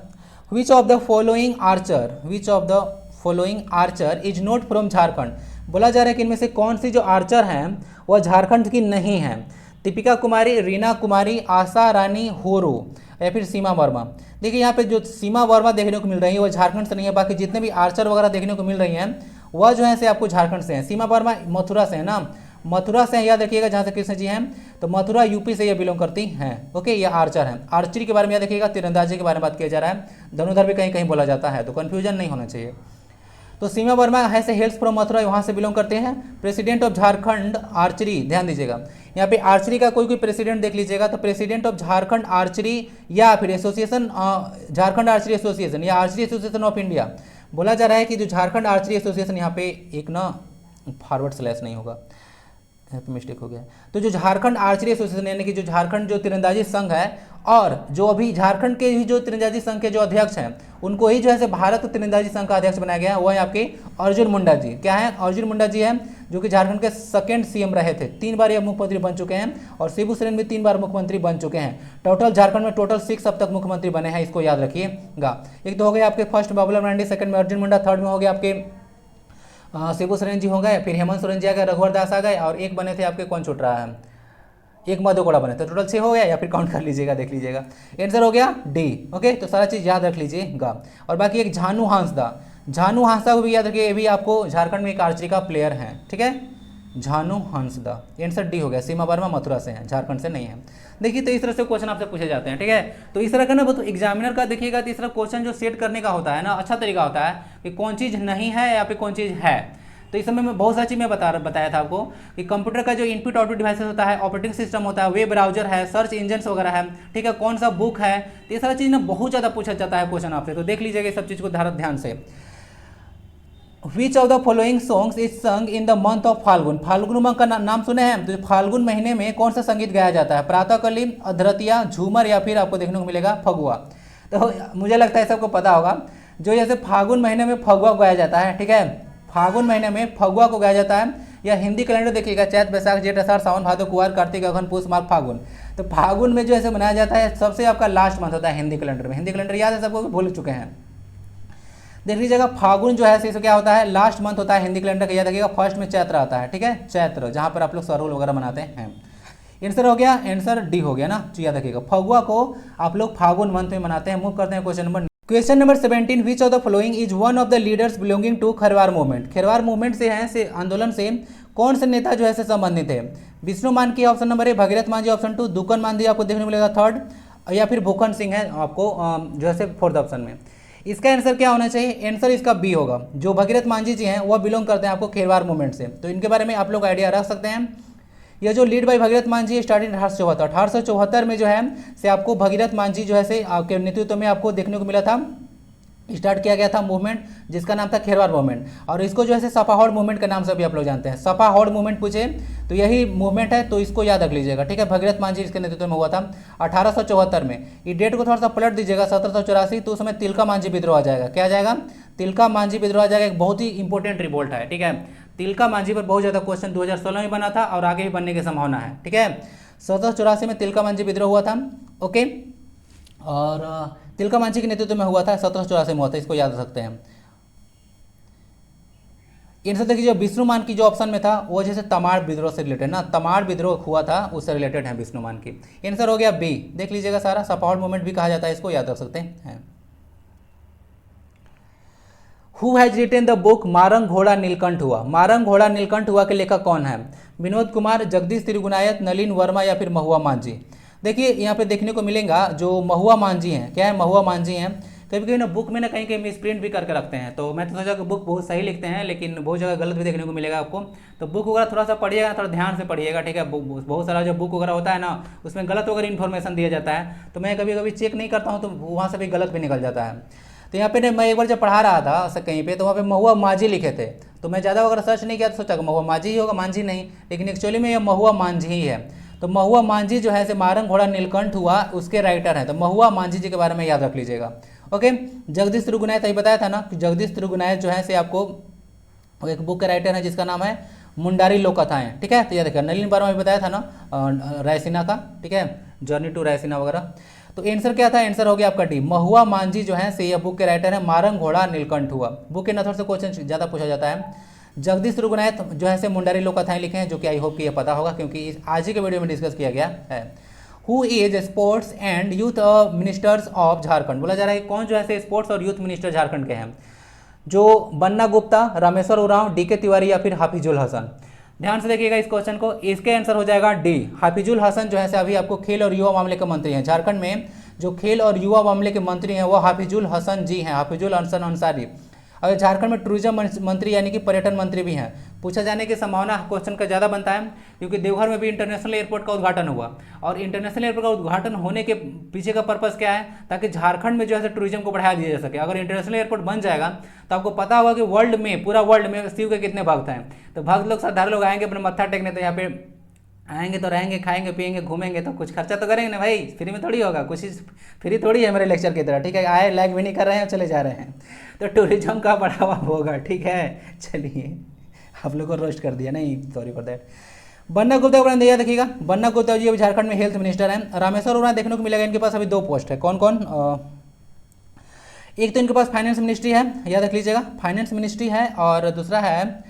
विच of the following Archer, which of the following Archer is not from Jharkhand. बोला जा रहा है कि इनमें से कौन सी जो आर्चर हैं वह झारखंड की नहीं है। दीपिका कुमारी, रीना कुमारी, आशा रानी होरो या फिर सीमा वर्मा। देखिए यहाँ पे जो सीमा वर्मा देखने को मिल रही है वो झारखंड से नहीं है, बाकी जितने भी आर्चर वगैरह देखने को मिल रही हैं वह जो है से आपको झारखंड से हैं। सीमा वर्मा मथुरा से है ना, मथुरा से याद रखिएगा, जहाँ से कृष्ण जी हैं तो मथुरा यूपी से ये बिलोंग करती हैं, ओके। ये आर्चर हैं। आर्चरी के बारे में याद रखिएगा, तीरंदाजी के बारे में बात किया जा रहा है, धनुधर भी कहीं कहीं बोला जाता है, तो कन्फ्यूजन नहीं होना चाहिए। तो सीमा वर्मा है से हेल्स फ्रॉम मथुरा, वहाँ से बिलोंग करते हैं। प्रेसिडेंट ऑफ झारखंड आर्चरी, ध्यान दीजिएगा यहाँ पे आर्चरी का कोई प्रेसिडेंट देख लीजिएगा, तो प्रेसिडेंट ऑफ झारखंड आर्चरी या फिर एसोसिएशन झारखंड आर्चरी एसोसिएशन या आर्चरी एसोसिएशन ऑफ इंडिया। बोला जा रहा है कि जो झारखंड आर्चरी एसोसिएशन, यहाँ पे एक ना फॉरवर्ड स्लैश नहीं होगा, यहाँ पे मिस्टेक हो गया। तो जो झारखंड आर्चरी एसोसिएशन यानी कि जो झारखंड जो तीरंदाजी संघ है, और जो अभी झारखंड के ही जो तीरंदाजी संघ के जो अध्यक्ष हैं उनको ही जो है भारत तीरंदाजी संघ का अध्यक्ष बनाया गया है, वो है आपके अर्जुन मुंडा जी। क्या है, अर्जुन मुंडा जी हैं, जो कि झारखंड के सेकंड CM रहे थे, 3 बार ये मुख्यमंत्री बन चुके हैं। और शिबू सोरेन भी 3 बार मुख्यमंत्री बन चुके हैं। टोटल झारखंड में टोटल 6 अब तक मुख्यमंत्री बने हैं, इसको याद रखिएगा। एक तो हो गए आपके फर्स्ट बाबूलाल मरांडी, सेकंड में अर्जुन मुंडा, थर्ड में हो गए आपके शिबू सोरेन जी हो गए, फिर हेमंत सोरेन जी आ गए, रघुवर दास आ गए, और एक बने थे आपके, कौन छूट रहा है, एक मधुकोड़ा बने थे। टोटल 6 हो गया, या फिर काउंट कर लीजिएगा, देख लीजिएगा। आंसर हो गया डी, ओके। तो सारा चीज़ याद रख लीजिएगा। और बाकी एक झानू हांसदा, झानू हांसदा को भी याद रखिए, ये भी आपको झारखंड में एक आर्चरी का प्लेयर हैं, ठीक है, झानू हांसदा। आंसर डी हो गया। सीमा वर्मा मथुरा से हैं, झारखंड से नहीं है। देखिए तो इस तरह से क्वेश्चन आपसे पूछे जाते हैं, ठीक है। तो इस तरह का ना तो एग्जामिनर का देखिएगा, तो इस तरह क्वेश्चन जो सेट करने का होता है ना, अच्छा तरीका होता है कि कौन चीज़ नहीं है या फिर कौन चीज़ है। तो इस समय में बहुत सारी चीज़ मैं बताया था आपको कि कंप्यूटर का जो इनपुट आउटपुट डिवाइसेस होता है, ऑपरेटिंग सिस्टम होता है, वेब ब्राउजर है, सर्च इंजन वगैरह है, ठीक है, कौन सा बुक है, तो ये सारी चीज़ ना बहुत ज़्यादा पूछा जाता है क्वेश्चन आपसे। तो देख लीजिएगा सब चीज़ को ध्यान से। विच of the following songs is संग in the month of Phalgun. Phalgun माह का नाम सुने हैं, तो फाल्गुन महीने में कौन सा संगीत गाया जाता है। प्रातःकली, अधरतिया, झूमर या फिर आपको देखने को मिलेगा फगुआ। तो मुझे लगता है सबको पता होगा, जो जैसे फाल्गुन महीने में फगुआ गाया जाता है, ठीक है, फाल्गुन महीने में फगुआ को गाया जाता है। या हिंदी कैलेंडर देखिएगा, चैत बैसाख जेठ आषाढ़ सावन भादो कुवार कार्तिक अगहन पूस माघ फागुन। तो फागुन में जो ऐसे मनाया जाता है, सबसे आपका लास्ट मंथ होता है हिंदी कैलेंडर में। हिंदी कैलेंडर याद है सबको, भूल चुके हैं, देख लीजिएगा। फागुन जो है इसे क्या होता है, लास्ट मंथ होता है हिंदी कैलेंडर का, याद रखिएगा। फर्स्ट में चैत्र आता है, ठीक है, चैत्र, जहाँ पर आप लोग सरहुल वगैरह मनाते हैं। आंसर हो गया, आंसर डी हो गया ना, तो याद रखिएगा फगुआ को आप लोग फागुन मंथ में मनाते हैं। मूव करते हैं question number 17। Which of the following is one of the leaders belonging to Kharwar movement. Kharwar movement से है से आंदोलन से कौन से नेता जो है से संबंधित है। विष्णु मान की ऑप्शन नंबर 1, भगीरथ मान जी ऑप्शन 2, दुकन मान जी आपको देखने को मिलेगा थर्ड, या फिर भूखन सिंह है आपको जो है से फोर्थ ऑप्शन में। इसका आंसर क्या होना चाहिए? आंसर इसका बी होगा। जो भगीरथ मान जी हैं वह बिलोंग करते हैं आपको खेरवार मूवमेंट से, तो इनके बारे में आप लोग आइडिया रख सकते हैं। यह जो लीड बाई भगीरथ मान जी स्टार्टिंग 1874 में जो है से आपको भगीरथ मान जी जो है से आपके नेतृत्व में आपको देखने को मिला था, स्टार्ट किया गया था मूवमेंट जिसका नाम था खेरवार मूवमेंट। और इसको जो है सपाहौड़ मूवमेंट के नाम से भी आप लोग जानते हैं। सपाहौड़ मूवमेंट पूछे तो यही मूवमेंट है, तो इसको याद रख लीजिएगा, ठीक है। भगीरथ मान जी इसके नेतृत्व में हुआ था 1874 में। ये डेट को थोड़ा सा पलट दीजिएगा 1784, तो उस समय तिलका मांझी विद्रोह आ जाएगा। क्या आ जाएगा? तिलका मांझी विद्रोह आ जाएगा। एक बहुत ही इंपॉर्टेंट रिवोल्ट है, ठीक है। तिलका मांझी पर बहुत ज़्यादा क्वेश्चन 2016 में बना था और आगे भी बनने की संभावना है, ठीक है। 1784 में तिलका मांझी विद्रोह हुआ था, ओके। और तिलका मांझी के नेतृत्व में हुआ था, 1784 में हुआ था, इसको याद रख सकते हैं। इनसे देखिए जो विष्णुमान की जो ऑप्शन में था वो जैसे तमाड़ विद्रोह से रिलेटेड ना, तमाड़ विद्रोह हुआ था उससे रिलेटेड है विष्णुमान की। आंसर हो गया बी, देख लीजिएगा सारा। सपाहौड़ मूवमेंट भी कहा जाता है, इसको याद रख सकते हैं। Who has written the book Marang Ghoda Neelkanth हुआ? मारंग घोड़ा नीलकंठ हुआ के लेखक कौन है? विनोद कुमार, जगदीश त्रिगुनायत, नलिन वर्मा या फिर महुआ मांझी? देखिए यहाँ पे देखने को मिलेगा जो महुआ मांझी हैं, क्या है? महुआ मांझी हैं। कभी कभी ना बुक में ना कहीं कहीं मिस प्रिंट भी करके रखते हैं, तो मैं तो सोचा कि बुक बहुत सही लिखते हैं, लेकिन बहुत जगह गलत भी देखने को मिलेगा आपको। तो बुक वगैरह थोड़ा सा पढ़िएगा, थोड़ा ध्यान से पढ़िएगा, ठीक है। बहुत सारा जो बुक वगैरह होता है ना उसमें गलत वगैरह इन्फॉर्मेशन दिया जाता है, तो मैं कभी कभी चेक नहीं करता हूँ, तो वहाँ से भी गलत भी निकल जाता है। तो यहाँ पे मैं एक बार जब पढ़ा रहा था कहीं पे, तो वहाँ पे महुआ मांझी लिखे थे, तो मैं ज़्यादा अगर सर्च नहीं किया तो सोचा कि महुआ मांझी ही होगा, मांझी नहीं, लेकिन एक्चुअली में यह महुआ मांझी ही है। तो महुआ मांझी जो है से मारंग घोड़ा नीलकंठ हुआ उसके राइटर हैं, तो महुआ मांझी जी के बारे में याद रख लीजिएगा, ओके। जगदीश त्रिगुनायत अभी बताया था ना कि जगदीश त्रिगुनायत जो है से आपको एक बुक के राइटर है जिसका नाम है मुंडारी लोक कथाएं, ठीक है। तो याद रखिए। नलिन वर्मा भी बताया था ना रायसीना का, ठीक है, जर्नी टू रायसीना वगैरह। तो आंसर क्या था? आंसर हो गया आपका डी, महुआ मांझी जो है से यह बुक के राइटर है, मारंग घोड़ा नीलकंठ हुआ। बुक के नथर से क्वेश्चन ज़्यादा पूछा जाता है। जगदीश त्रिगुनायत जो है से मुंडारी लोक कथाएं लिखे हैं, जो कि आई होप कि ये पता होगा क्योंकि आज ही के वीडियो में डिस्कस किया गया है। Who is sports and youth ministers of Jharkhand? बोला जा रहा है कि कौन जो है स्पोर्ट्स और यूथ मिनिस्टर झारखंड के हैं? जो बन्ना गुप्ता, रामेश्वर उरांव, डी के तिवारी या फिर हाफिजुल हसन? ध्यान से देखिएगा इस क्वेश्चन को, इसके आंसर हो जाएगा डी, हाफिजुल हसन जो है अभी आपको खेल और युवा मामले के मंत्री हैं। झारखंड में जो खेल और युवा मामले के मंत्री हैं वो हाफिजुल हसन जी हैं, हाफिजुल हसन अंसारी। और झारखंड में टूरिज्म मंत्री यानी कि पर्यटन मंत्री भी हैं। पूछा जाने की संभावना क्वेश्चन का ज़्यादा बनता है क्योंकि देवघर में भी इंटरनेशनल एयरपोर्ट का उद्घाटन हुआ, और इंटरनेशनल एयरपोर्ट का उद्घाटन होने के पीछे का पर्पस क्या है? ताकि झारखंड में जो है टूरिज्म को बढ़ावा दिया जा सके। अगर इंटरनेशनल एयरपोर्ट बन जाएगा तो आपको पता होगा कि वर्ल्ड में, पूरा वर्ल्ड में शिव के कितने भक्त हैं। तो भक्त लोग, श्रद्धालु लोग आएंगे अपने मत्था टेकने, तो यहाँ पे आएंगे तो रहेंगे, खाएंगे पिएंगे घूमेंगे, तो कुछ खर्चा तो करेंगे ना भाई, फ्री में थोड़ी होगा, कुछ फ्री थोड़ी है मेरे लेक्चर की तरह, ठीक है। आए लाइक भी नहीं कर रहे हैं, चले जा रहे हैं, तो टूरिज्म का बढ़ावा होगा, ठीक है। चलिए, आप लोग को रोस्ट कर दिया, नहीं sorry for that. Banna Gupta का याद रखिएगा, बन्ना गुप्ता जी अभी झारखंड में हेल्थ मिनिस्टर हैं। रामेश्वर उरांव देखने को मिलेगा, इनके पास अभी 2 पोस्ट है। कौन कौन? एक तो इनके पास फाइनेंस मिनिस्ट्री है, याद रख लीजिएगा, फाइनेंस मिनिस्ट्री है, और दूसरा है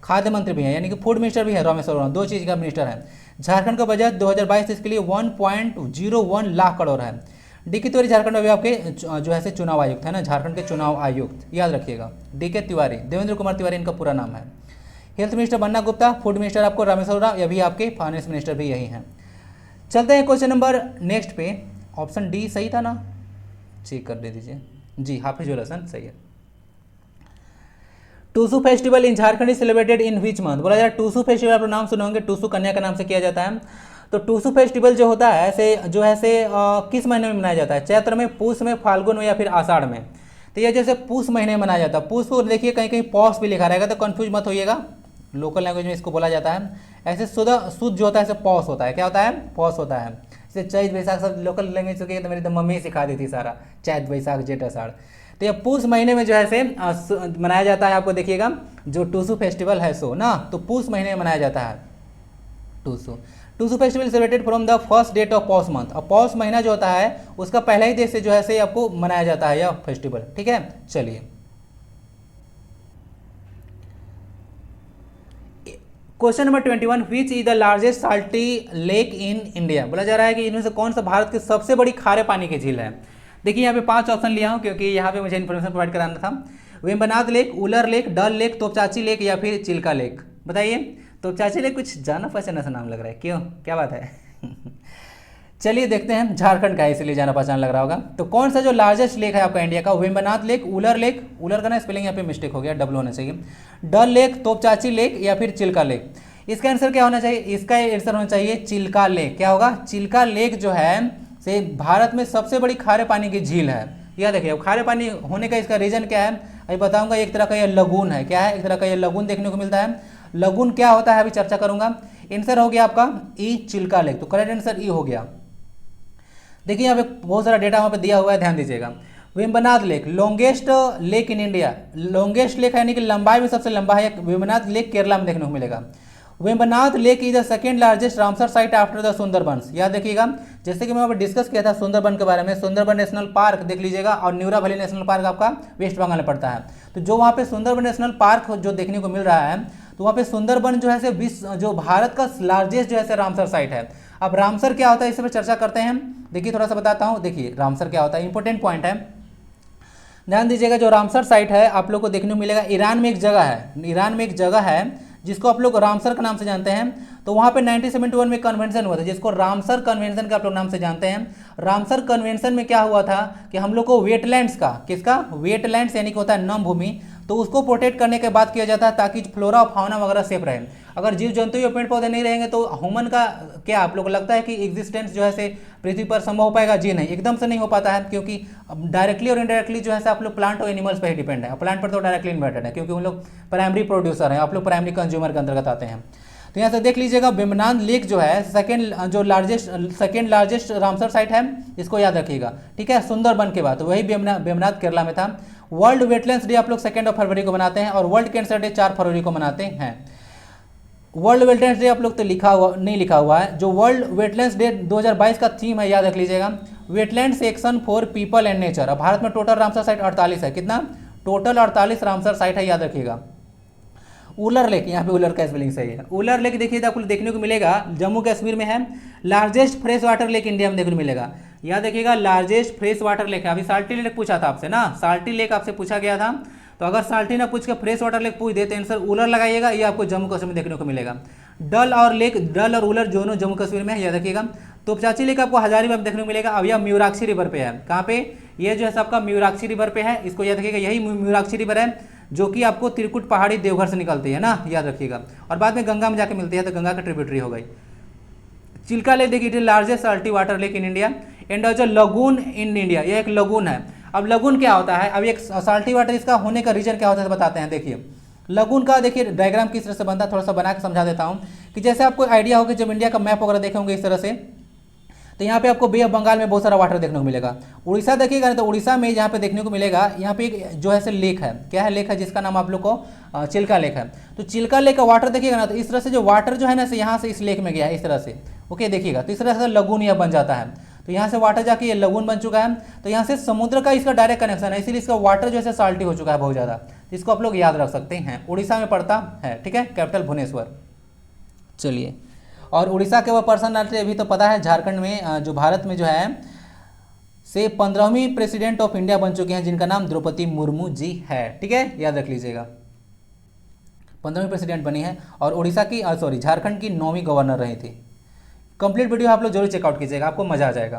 खाद्य मंत्री भी है, यानी कि फूड मिनिस्टर भी है रामेश्वर उरांव, 2 चीज़ का मिनिस्टर है। झारखंड का बजट 2022 इसके लिए 1.01 लाख करोड़ है। डी के तिवारी झारखंड में भी आपके जो है चुनाव आयुक्त है ना, झारखंड के चुनाव आयुक्त, याद रखिएगा, डी के तिवारी, देवेंद्र कुमार तिवारी इनका पूरा नाम है। Health minister Banna Gupta, food minister आपको रामेश्वर उरांव, ये भी आपके फाइनेंस मिनिस्टर भी यही हैं। चलते हैं क्वेश्चन नंबर नेक्स्ट पे। ऑप्शन डी सही था ना, चेक कर दे दीजिए जी, हाफिजुल हसन सही है। Tusu festival in Jharkhand is celebrated in which month? बोला जाए टूसू फेस्टिवल, आप नाम सुने होंगे, टूसू कन्या के नाम से किया जाता है। तो टूसू फेस्टिवल जो होता है किस महीने में मनाया जाता है? चैत्र में, पूस में, फाल्गुन में या फिर आषाढ़ में? तो यह जैसे पूस महीने में मनाया जाता है। पूस को देखिए कहीं कहीं पॉस भी लिखा रहेगा, तो कंफ्यूज मत होइएगा, लोकल लैंग्वेज में इसको बोला जाता है। ऐसे शुद्ध जो होता है पॉस होता है, क्या होता है? पॉस होता है। जैसे चैत बैसाख सब लोकल लैंग्वेज तो मेरी तो मम्मी सिखा दी थी सारा, चैत बैसाख जेठ आषाढ़। तो ये पूस महीने में जो है मनाया जाता है। आपको देखिएगा जो टूसू फेस्टिवल है ना, तो पूस महीने में मनाया जाता है Tusu festival celebrated from the first date of Paus month. और पॉस महीना जो होता है उसका पहला ही दिन से जो है आपको मनाया जाता है यह फेस्टिवल, ठीक है। चलिए, question number 21, which is the largest salty lake in India? बोला जा रहा है कि इनमें से कौन सा भारत की सबसे बड़ी खारे पानी की झील है? देखिए यहाँ पे 5 ऑप्शन लिया हूँ क्योंकि यहाँ पे मुझे इन्फॉर्मेशन प्रोवाइड कराना था। वेम्बनाथ लेक, उलर लेक, डल लेक, तोपचाची लेक या फिर चिल्का लेक? बताइए। तोपचाची लेक कुछ जाना पहचाना सा नाम लग रहा है, क्यों, क्या बात है? चलिए देखते हैं झारखंड का है, इसलिए जाना पहचान लग रहा होगा। तो कौन सा जो लार्जेस्ट लेक है आपका इंडिया का, वेम्बनाथ लेक, उलर लेक, उलर का ना स्पेलिंग यहाँ पे मिस्टेक हो गया, डबल होना चाहिए, डल लेक, तोपचाची लेक या फिर चिल्का लेक। इसका आंसर क्या होना चाहिए, इसका आंसर होना चाहिए चिल्का लेक। क्या होगा, चिल्का लेक जो है से भारत में सबसे बड़ी खारे पानी की झील है। यह देखिए, अब खारे पानी होने का इसका रीजन क्या है अभी बताऊंगा। एक तरह का यह लगून है, क्या है, एक तरह का यह लगून देखने को मिलता है। लगून क्या होता है अभी चर्चा करूंगा। आंसर हो गया आपका ई, चिल्का लेक। तो करेक्ट आंसर ई हो गया। देखिए यहाँ पे बहुत सारा डेटा वहाँ पे दिया हुआ है, ध्यान दीजिएगा। Vembanad lake, longest lake in India, longest lake यानी कि लंबाई में सबसे लंबा है, वेम्बनाथ लेक केरला में देखने को मिलेगा। Vembanad lake is the second largest Ramsar site after the Sundarbans. याद देखिएगा, जैसे कि मैं वहाँ पर डिस्कस किया था सुंदरबन के बारे में, सुंदरबन नेशनल पार्क देख लीजिएगा, और न्यूरा वैली नेशनल पार्क आपका वेस्ट बंगाल में पड़ता है। तो जो वहाँ पे सुंदरबन नेशनल पार्क जो देखने को मिल रहा है, तो वहाँ पे सुंदरबन जो है से विश्व जो भारत का लार्जेस्ट जो है रामसर साइट है। अब रामसर क्या होता है इस पर चर्चा करते हैं। देखिए थोड़ा सा बताता हूँ। देखिए रामसर क्या होता है, इंपॉर्टेंट पॉइंट है, ध्यान दीजिएगा। जो रामसर साइट है आप लोग को देखने को मिलेगा, ईरान में एक जगह है, ईरान में एक जगह है जिसको आप लोग रामसर के नाम से जानते हैं। तो वहाँ पे 1971 में कन्वेंशन हुआ था, जिसको रामसर कन्वेंशन का आप लोग नाम से जानते हैं। रामसर कन्वेंशन में क्या हुआ था कि हम लोग को वेटलैंड्स का, किसका, वेटलैंड्स यानी कि होता है नम भूमि, तो उसको प्रोटेक्ट करने के बाद किया जाता है ताकि फ्लोरा और फाउना वगैरह सेफ रहे। अगर जीव जंतु या पेड़ पौधे नहीं रहेंगे तो ह्यूमन का क्या आप लोग को लगता है कि एग्जिस्टेंस जो है से पृथ्वी पर संभव हो पाएगा? जी नहीं, एकदम से नहीं हो पाता है, क्योंकि डायरेक्टली और इनडायरेक्टली जो है से आप लोग प्लांट और एनिमल्स पर ही डिपेंड है। प्लांट पर तो डायरेक्टली इन्वर्टेड है, क्योंकि उन लोग प्राइमरी प्रोड्यूसर हैं, आप लोग प्राइमरी कंज्यूमर के अंतर्गत आते हैं। तो यहाँ से देख लीजिएगा, वेम्बनाथ लेक जो है सेकेंड लार्जेस्ट रामसर साइट है, इसको याद रखिएगा, ठीक है, सुंदरबन के बाद। तो वही वेम्बनाथ केरला में था। वर्ल्ड वेटलैंड्स डे आप लोग 2 फरवरी को मनाते हैं, और वर्ल्ड कैंसर डे 4 फरवरी को मनाते हैं। वर्ल्ड वेटलैंड्स डे आप लोग तो नहीं लिखा हुआ है। जो वर्ल्ड वेटलैंड्स डे 2022 का थीम है, याद रख लीजिएगा, wetlands action for people and nature. अब भारत में टोटल रामसर साइट 48 है, कितना, टोटल 48 रामसर साइट है, याद रखिएगा। उलर लेक, यहाँ पे उलर का स्पेलिंग सही है। उलर लेक देखिए आपको देखने को मिलेगा जम्मू कश्मीर में है। Largest fresh water lake India में देखने को मिलेगा, याद देखिएगा, लार्जेस्ट फ्रेश वाटर लेक है। अभी साल्टी लेक पूछा था आपसे ना, साल्टी लेक आपसे पूछा गया था। तो अगर साल्टी ना पूछ के फ्रेश वाटर लेक पूछ दे तो आंसर उलर लगाइएगा, ये आपको जम्मू कश्मीर में देखने को मिलेगा। डल और उलर दोनों जम्मू कश्मीर में है, याद रखिएगा। तोपचाची लेक आपको हजारीबाग में देखने को मिलेगा। अब यह म्यूराक्षी रिवर पे है, कहाँ पे, ये जो है सबका म्यूराक्षी रिवर पे है, इसको याद रखिएगा, यही म्यूराक्षी रिवर है जो कि आपको त्रिकुट पहाड़ी देवघर से निकलती है ना, याद रखिएगा, और बाद में गंगा में जाके मिलती है, तो गंगा का ट्रिब्यूटरी हो गई। चिल्का लेक देखिए, largest salty water lake in India and जो लगून इन इंडिया, यह एक लगून है। अब लगून क्या होता है, अब एक साल्टी वाटर इसका होने का रीजन क्या होता है बताते हैं। देखिए लगून का देखिए डायग्राम किस तरह से बनता है, थोड़ा सा बना के समझा देता हूँ कि जैसे आपको आइडिया होगा जब इंडिया का मैप वगैरह देखे होंगे इस तरह से, तो यहाँ पे आपको बे ऑफ बंगाल में बहुत सारा वाटर देखने को मिलेगा। उड़ीसा देखिएगा तो उड़ीसा में यहाँ पे देखने को मिलेगा, यहाँ पे एक जो है से लेक है, क्या है, लेक है जिसका नाम आप लोग को चिल्का लेक है। तो चिल्का लेक का वाटर देखिएगा ना, तो इस तरह से जो वाटर जो है ना से यहाँ से इस लेक में गया है, इस तरह से, ओके देखिएगा, तो इस तरह से लगून यह बन जाता है। तो यहाँ से वाटर जाके ये लगून बन चुका है, तो यहाँ से समुद्र का इसका डायरेक्ट कनेक्शन है, इसीलिए इसका वाटर जो है साल्टी हो चुका है बहुत ज़्यादा। तो इसको आप लोग याद रख सकते हैं, उड़ीसा में पड़ता है, ठीक है, कैपिटल भुवनेश्वर। चलिए, और उड़ीसा के वो पर्सनालिटी अभी तो पता है, झारखंड में जो भारत में जो है से 15वीं प्रेसिडेंट ऑफ इंडिया बन चुके हैं, जिनका नाम द्रौपदी मुर्मू जी है, ठीक है, याद रख लीजिएगा, 15वीं प्रेसिडेंट बनी है। और उड़ीसा की झारखंड की 9वीं गवर्नर रही थी। कंप्लीट वीडियो आप लोग जरूर चेकआउट कीजिएगा, आपको मजा आ जाएगा।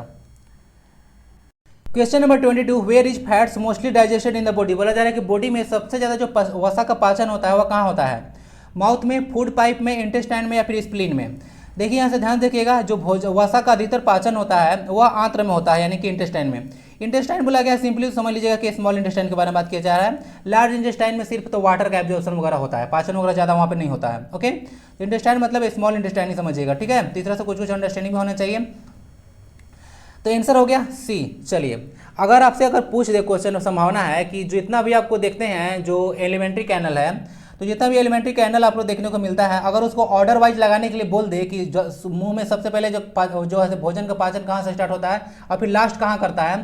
Question number 22, where is fats mostly digested in the body. बोला जा रहा है कि बॉडी में सबसे ज़्यादा जो वसा का पाचन होता है वह कहाँ होता है, माउथ में, फूड पाइप में, इंटेस्टाइन में या फिर स्प्लीन में। देखिए यहाँ से ध्यान देखिएगा, जो वसा का अधिकतर पाचन होता है वह आंत्र में होता है, यानी कि इंटेस्टाइन में। इंटेस्टाइन बोला गया, सिंपली समझ लीजिएगा कि स्मॉल इंटेस्टाइन के बारे में बात किया जा रहा है। लार्ज इंटेस्टाइन में सिर्फ तो वाटर का एब्जॉर्प्शन वगैरह होता है, पाचन वगैरह ज़्यादा वहाँ पे नहीं होता है, ओके। तो इंटेस्टाइन मतलब स्मॉल इंटेस्टाइन ही समझिएगा, ठीक है। तीसरा से कुछ अंडरस्टैंडिंग भी होना चाहिए। तो आंसर हो गया सी। चलिए, अगर पूछ दे क्वेश्चन, संभावना है कि जितना भी आपको देखते हैं जो एलिमेंट्री कैनल है, तो जितना भी एलिमेंट्री कैनल आप लोग देखने को मिलता है, अगर उसको ऑर्डर वाइज लगाने के लिए बोल दे कि मुंह में सबसे पहले जो है भोजन का पाचन कहाँ से स्टार्ट होता है और फिर लास्ट कहाँ करता है,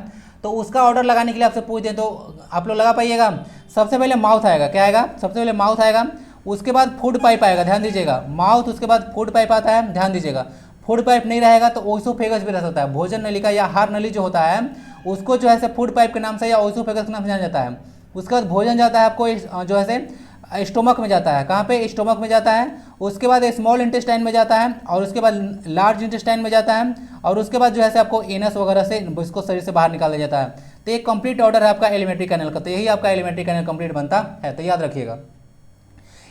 तो उसका ऑर्डर लगाने के लिए आपसे पूछ दें तो आप लोग लगा पाइएगा। सबसे पहले माउथ आएगा, क्या आएगा, सबसे पहले माउथ आएगा, उसके बाद फूड पाइप आएगा, ध्यान दीजिएगा, माउथ, उसके बाद फूड पाइप आता है, ध्यान दीजिएगा। फूड पाइप नहीं रहेगा तो ओइसोफेगस भी रह सकता है, भोजन नलिका या आहार नली जो होता है उसको जो है फूड पाइप के नाम से या ओइसोफेगस के नाम से जाना जाता है। उसके बाद भोजन जाता है आपको जो है स्टोमक में जाता है। कहाँ पे? स्टोमक में जाता है। उसके बाद स्मॉल इंटेस्टाइन में जाता है और उसके बाद लार्ज इंटेस्टाइन में जाता है और उसके बाद जो है आपको एनस वगैरह से इसको शरीर से बाहर निकाला जाता है। तो एक कंप्लीट ऑर्डर है आपका एलिमेंट्री कैनल का। तो यही आपका एलिमेंट्री कैनल कंप्लीट बनता है। तो याद रखिएगा,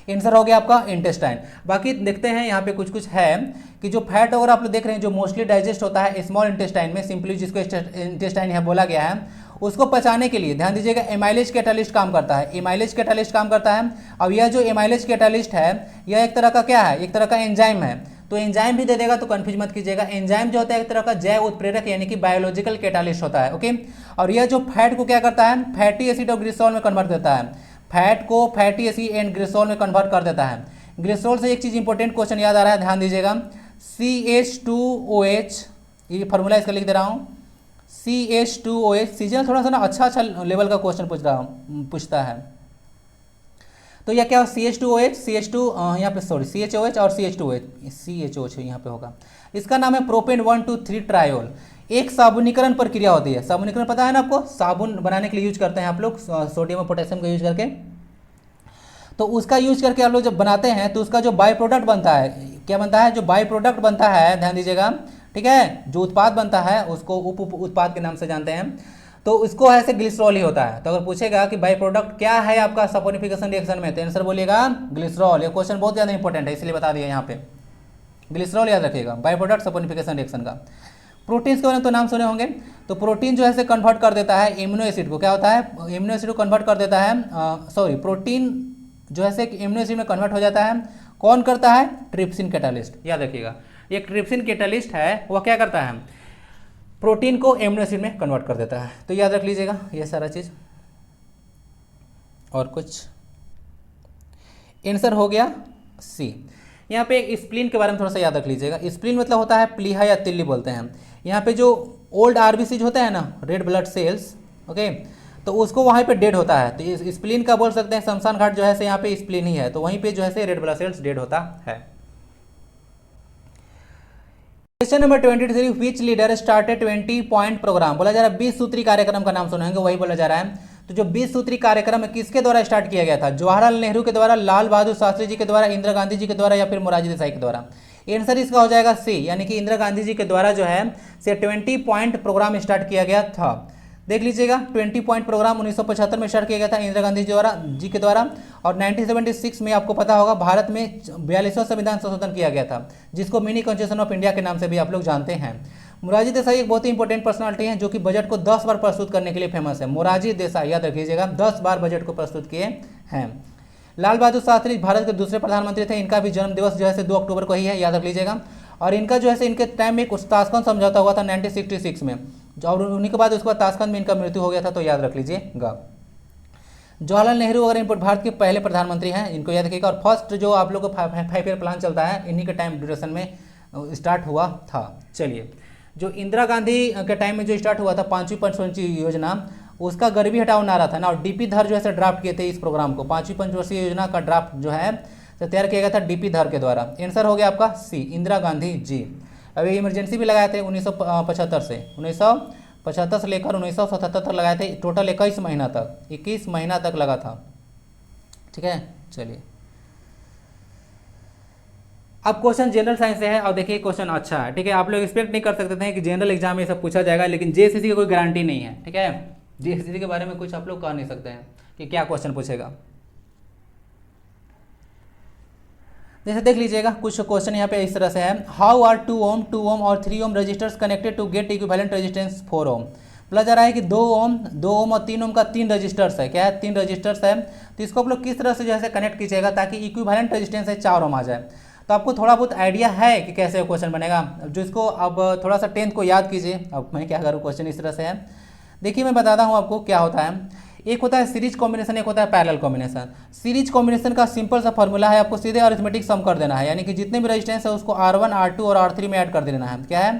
आंसर हो गया आपका इंटेस्टाइन। बाकी देखते हैं यहाँ पे कुछ है कि जो फैट वगैरह आप लोग देख रहे हैं जो मोस्टली डाइजेस्ट होता है स्मॉल इंटेस्टाइन में, सिंपली जिसको इंटेस्टाइन है बोला गया है, उसको पचाने के लिए ध्यान दीजिएगा एमाइलेज कैटालिस्ट काम करता है। एमाइलेज कैटालिस्ट काम करता है। अब यह जो एमाइलेज कैटालिस्ट है यह एक तरह का क्या है? एक तरह का एंजाइम है। तो एंजाइम भी दे देगा तो कंफ्यूज मत कीजिएगा। एंजाइम जो होता है एक तरह का जैव उत्प्रेरक यानी कि बायोलॉजिकल कैटालिस्ट होता है। ओके, और यह जो फैट को क्या करता है? फैटी एसिड और ग्लिसरॉल में कन्वर्ट देता है। फैट को फैटी एसिड एंड ग्लिसरॉल में कन्वर्ट कर देता है। ग्लिसरॉल से एक चीज इंपॉर्टेंट क्वेश्चन याद आ रहा है, ध्यान दीजिएगा। CH2OH, ये फॉर्मूला इसका लिख दे रहा हूँ, CH2OH। सीजन थोड़ा सा ना अच्छा लेवल का क्वेश्चन पूछता है। तो यह क्या हो? CH2OH, CH2 यहाँ पे सॉरी CHOH और CH2OH यहाँ पे होगा। इसका नाम है प्रोपेन 1,2,3 ट्रायोल। एक साबुनीकरण प्रक्रिया होती है। साबुनीकरण पता है ना आपको? साबुन बनाने के लिए यूज करते हैं आप लोग सोडियम और पोटेशियम का यूज करके। तो उसका यूज करके आप लोग जब बनाते हैं तो उसका जो बाई प्रोडक्ट बनता है, क्या बनता है? जो बाई प्रोडक्ट बनता है, ध्यान दीजिएगा, ठीक है, जो उत्पाद बनता है उसको उप उत्पाद के नाम से जानते हैं। तो इसको ऐसे ग्लिसरॉल ही होता है। तो अगर पूछेगा कि बाई प्रोडक्ट क्या है आपका सपोनिफिकेशन रिएक्शन में, तो आंसर बोलिएगा ग्लिसरॉल। ये क्वेश्चन बहुत ज़्यादा इंपॉर्टेंट है इसलिए बता दिया यहाँ पे, ग्लिसरॉल याद रखिएगा, बाई प्रोडक्ट सपोनिफिकेशन रिएक्शन का। प्रोटीन्स के बारे में तो नाम सुने होंगे। तो प्रोटीन जो है कन्वर्ट कर देता है इम्यूनो एसिड को, क्या होता है? इम्यूनो एसिड को कन्वर्ट कर देता है, प्रोटीन जो है इम्यूनो एसिड में कन्वर्ट हो जाता है। कौन करता है? ट्रिप्सिन कैटालिस्ट, याद रखिएगा। ये ट्रिप्सिन कैटालिस्ट है, वह क्या करता है? प्रोटीन को एमिनो एसिड में कन्वर्ट कर देता है। तो याद रख लीजिएगा ये सारा चीज़। और कुछ आंसर हो गया सी। यहाँ पे स्प्लीन के बारे में थोड़ा सा याद रख लीजिएगा। स्प्लीन मतलब होता है प्लीहा या तिल्ली बोलते हैं। यहाँ पे जो ओल्ड आरबीसी होता है ना, रेड ब्लड सेल्स, ओके, तो उसको वहाँ पे डेड होता है। तो इस स्प्लीन का बोल सकते हैं शमशान घाट जो है यहाँ पे स्प्लीन ही है। तो वहीं पे जो है रेड ब्लड सेल्स डेड होता है। क्वेश्चन नंबर 23, विच लीडर स्टार्टेड 20 पॉइंट प्रोग्राम। बोला जा रहा है 20 सूत्री कार्यक्रम का नाम सुनेंगे, वही बोला जा रहा है। तो जो 20 सूत्री कार्यक्रम किसके द्वारा स्टार्ट किया गया था? जवाहरलाल नेहरू के द्वारा, लाल बहादुर शास्त्री जी के द्वारा, इंदिरा गांधी जी के द्वारा या फिर मोरारजी देसाई के द्वारा। आंसर इसका हो जाएगा सी, यानी कि इंदिरा गांधी जी के द्वारा जो है 20 पॉइंट प्रोग्राम स्टार्ट किया गया था। देख लीजिएगा 20 पॉइंट प्रोग्राम 1975 में स्टार्ट किया गया था इंदिरा गांधी जी के द्वारा। और 1976 में आपको पता होगा भारत में 42वां संविधान संशोधन किया गया था, जिसको मिनी कॉन्स्टिट्यूशन ऑफ इंडिया के नाम से भी आप लोग जानते हैं। मोरारजी देसाई एक बहुत ही इंपॉर्टेंट पर्सनालिटी है जो कि बजट को 10 बार प्रस्तुत करने के लिए फेमस है। मोरारजी देसाई याद रखिएगा 10 बार बजट को प्रस्तुत किए हैं। लाल बहादुर शास्त्री भारत के दूसरे प्रधानमंत्री थे। इनका भी जन्म दिवस जो है 2 अक्टूबर को ही है, याद रख लीजिएगा। और इनका जो है इनके टाइम में कुछ ताशकंद समझौता हुआ था 1966 में, और उन्हीं के बाद उसके बाद ताशकंद में इनका मृत्यु हो गया था। तो याद रख लीजिएगा। जवाहरलाल नेहरू वगैरह इनपुट भारत के पहले प्रधानमंत्री हैं, इनको याद रखिएगा। और फर्स्ट जो आप लोग को 5 ईयर प्लान चलता है इन्हीं के टाइम ड्यूरेशन में स्टार्ट हुआ था। चलिए, जो इंदिरा गांधी के टाइम में जो स्टार्ट हुआ था 5वीं पंचवंशीय योजना, उसका गरीबी हटाओ नारा था ना। और डीपी धर जो है ड्राफ्ट किए थे इस प्रोग्राम को। 5वीं पंचवर्षीय योजना का ड्राफ्ट जो है तैयार किया गया था डीपी धर के द्वारा। आंसर हो गया आपका सी, इंदिरा गांधी जी। अभी इमरजेंसी भी लगाए थे 1975 से 1975 से लेकर 1977 तक लगाए थे। टोटल 21 महीना तक लगा था। ठीक है, चलिए अब क्वेश्चन जनरल साइंस से है। और देखिए क्वेश्चन अच्छा है, ठीक है। आप लोग एक्सपेक्ट नहीं कर सकते थे कि जनरल एग्जाम में सब पूछा जाएगा, लेकिन जेएसएससी की कोई गारंटी नहीं है, ठीक है। जेएसएससी के बारे में कुछ आप लोग कह नहीं सकते हैं कि क्या क्वेश्चन पूछेगा। जैसे देख लीजिएगा कुछ क्वेश्चन यहाँ पे इस तरह से है, हाउ आर 2 ओम 2 ओम और 3 ohm resistors connected to get equivalent resistance 4 ohm. बोला जा रहा है कि 2 ओम और 3 ओम का 3 रजिस्टर्स है। क्या है? 3 रजिस्टर्स है। तो इसको आप लोग किस तरह से जो है कनेक्ट कीजिएगा ताकि इक्विवेलेंट रेजिस्टेंस है 4 ओम आ जाए। तो आपको थोड़ा बहुत आइडिया है कि कैसे क्वेश्चन बनेगा, जो इसको अब थोड़ा सा 10th को याद कीजिए। अब मैं क्या करूँ, क्वेश्चन इस तरह से है। देखिए मैं बताता हूँ आपको क्या होता है। एक होता है सीरीज कॉम्बिनेशन, एक होता है पैरेलल कॉम्बिनेशन। सीरीज कॉम्बिनेशन का सिंपल सा फॉर्मूला है, आपको सीधे अरिथमेटिक सम कर देना है, यानी कि जितने भी रेजिस्टेंस है उसको R1 R2 और R3 में ऐड कर देना है। क्या है?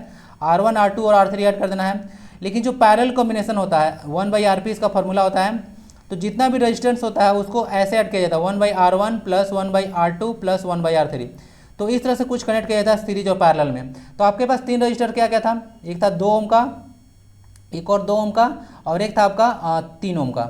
R1 R2 और R3 ऐड कर देना है। लेकिन जो पैरेलल कॉम्बिनेशन होता है 1/RP इसका फॉर्मूला होता है। तो जितना भी रेजिस्टेंस होता है उसको ऐसे ऐड किया जाता है 1/R1 plus 1/R2 plus 1/R3। तो इस तरह से कुछ कनेक्ट किया जाता है सीरीज और पैरेलल में। तो आपके पास 3 रजिस्टर क्या क्या था, एक था 2 ओम का, एक और 2 ओम का, और एक था आपका 3 ओम का।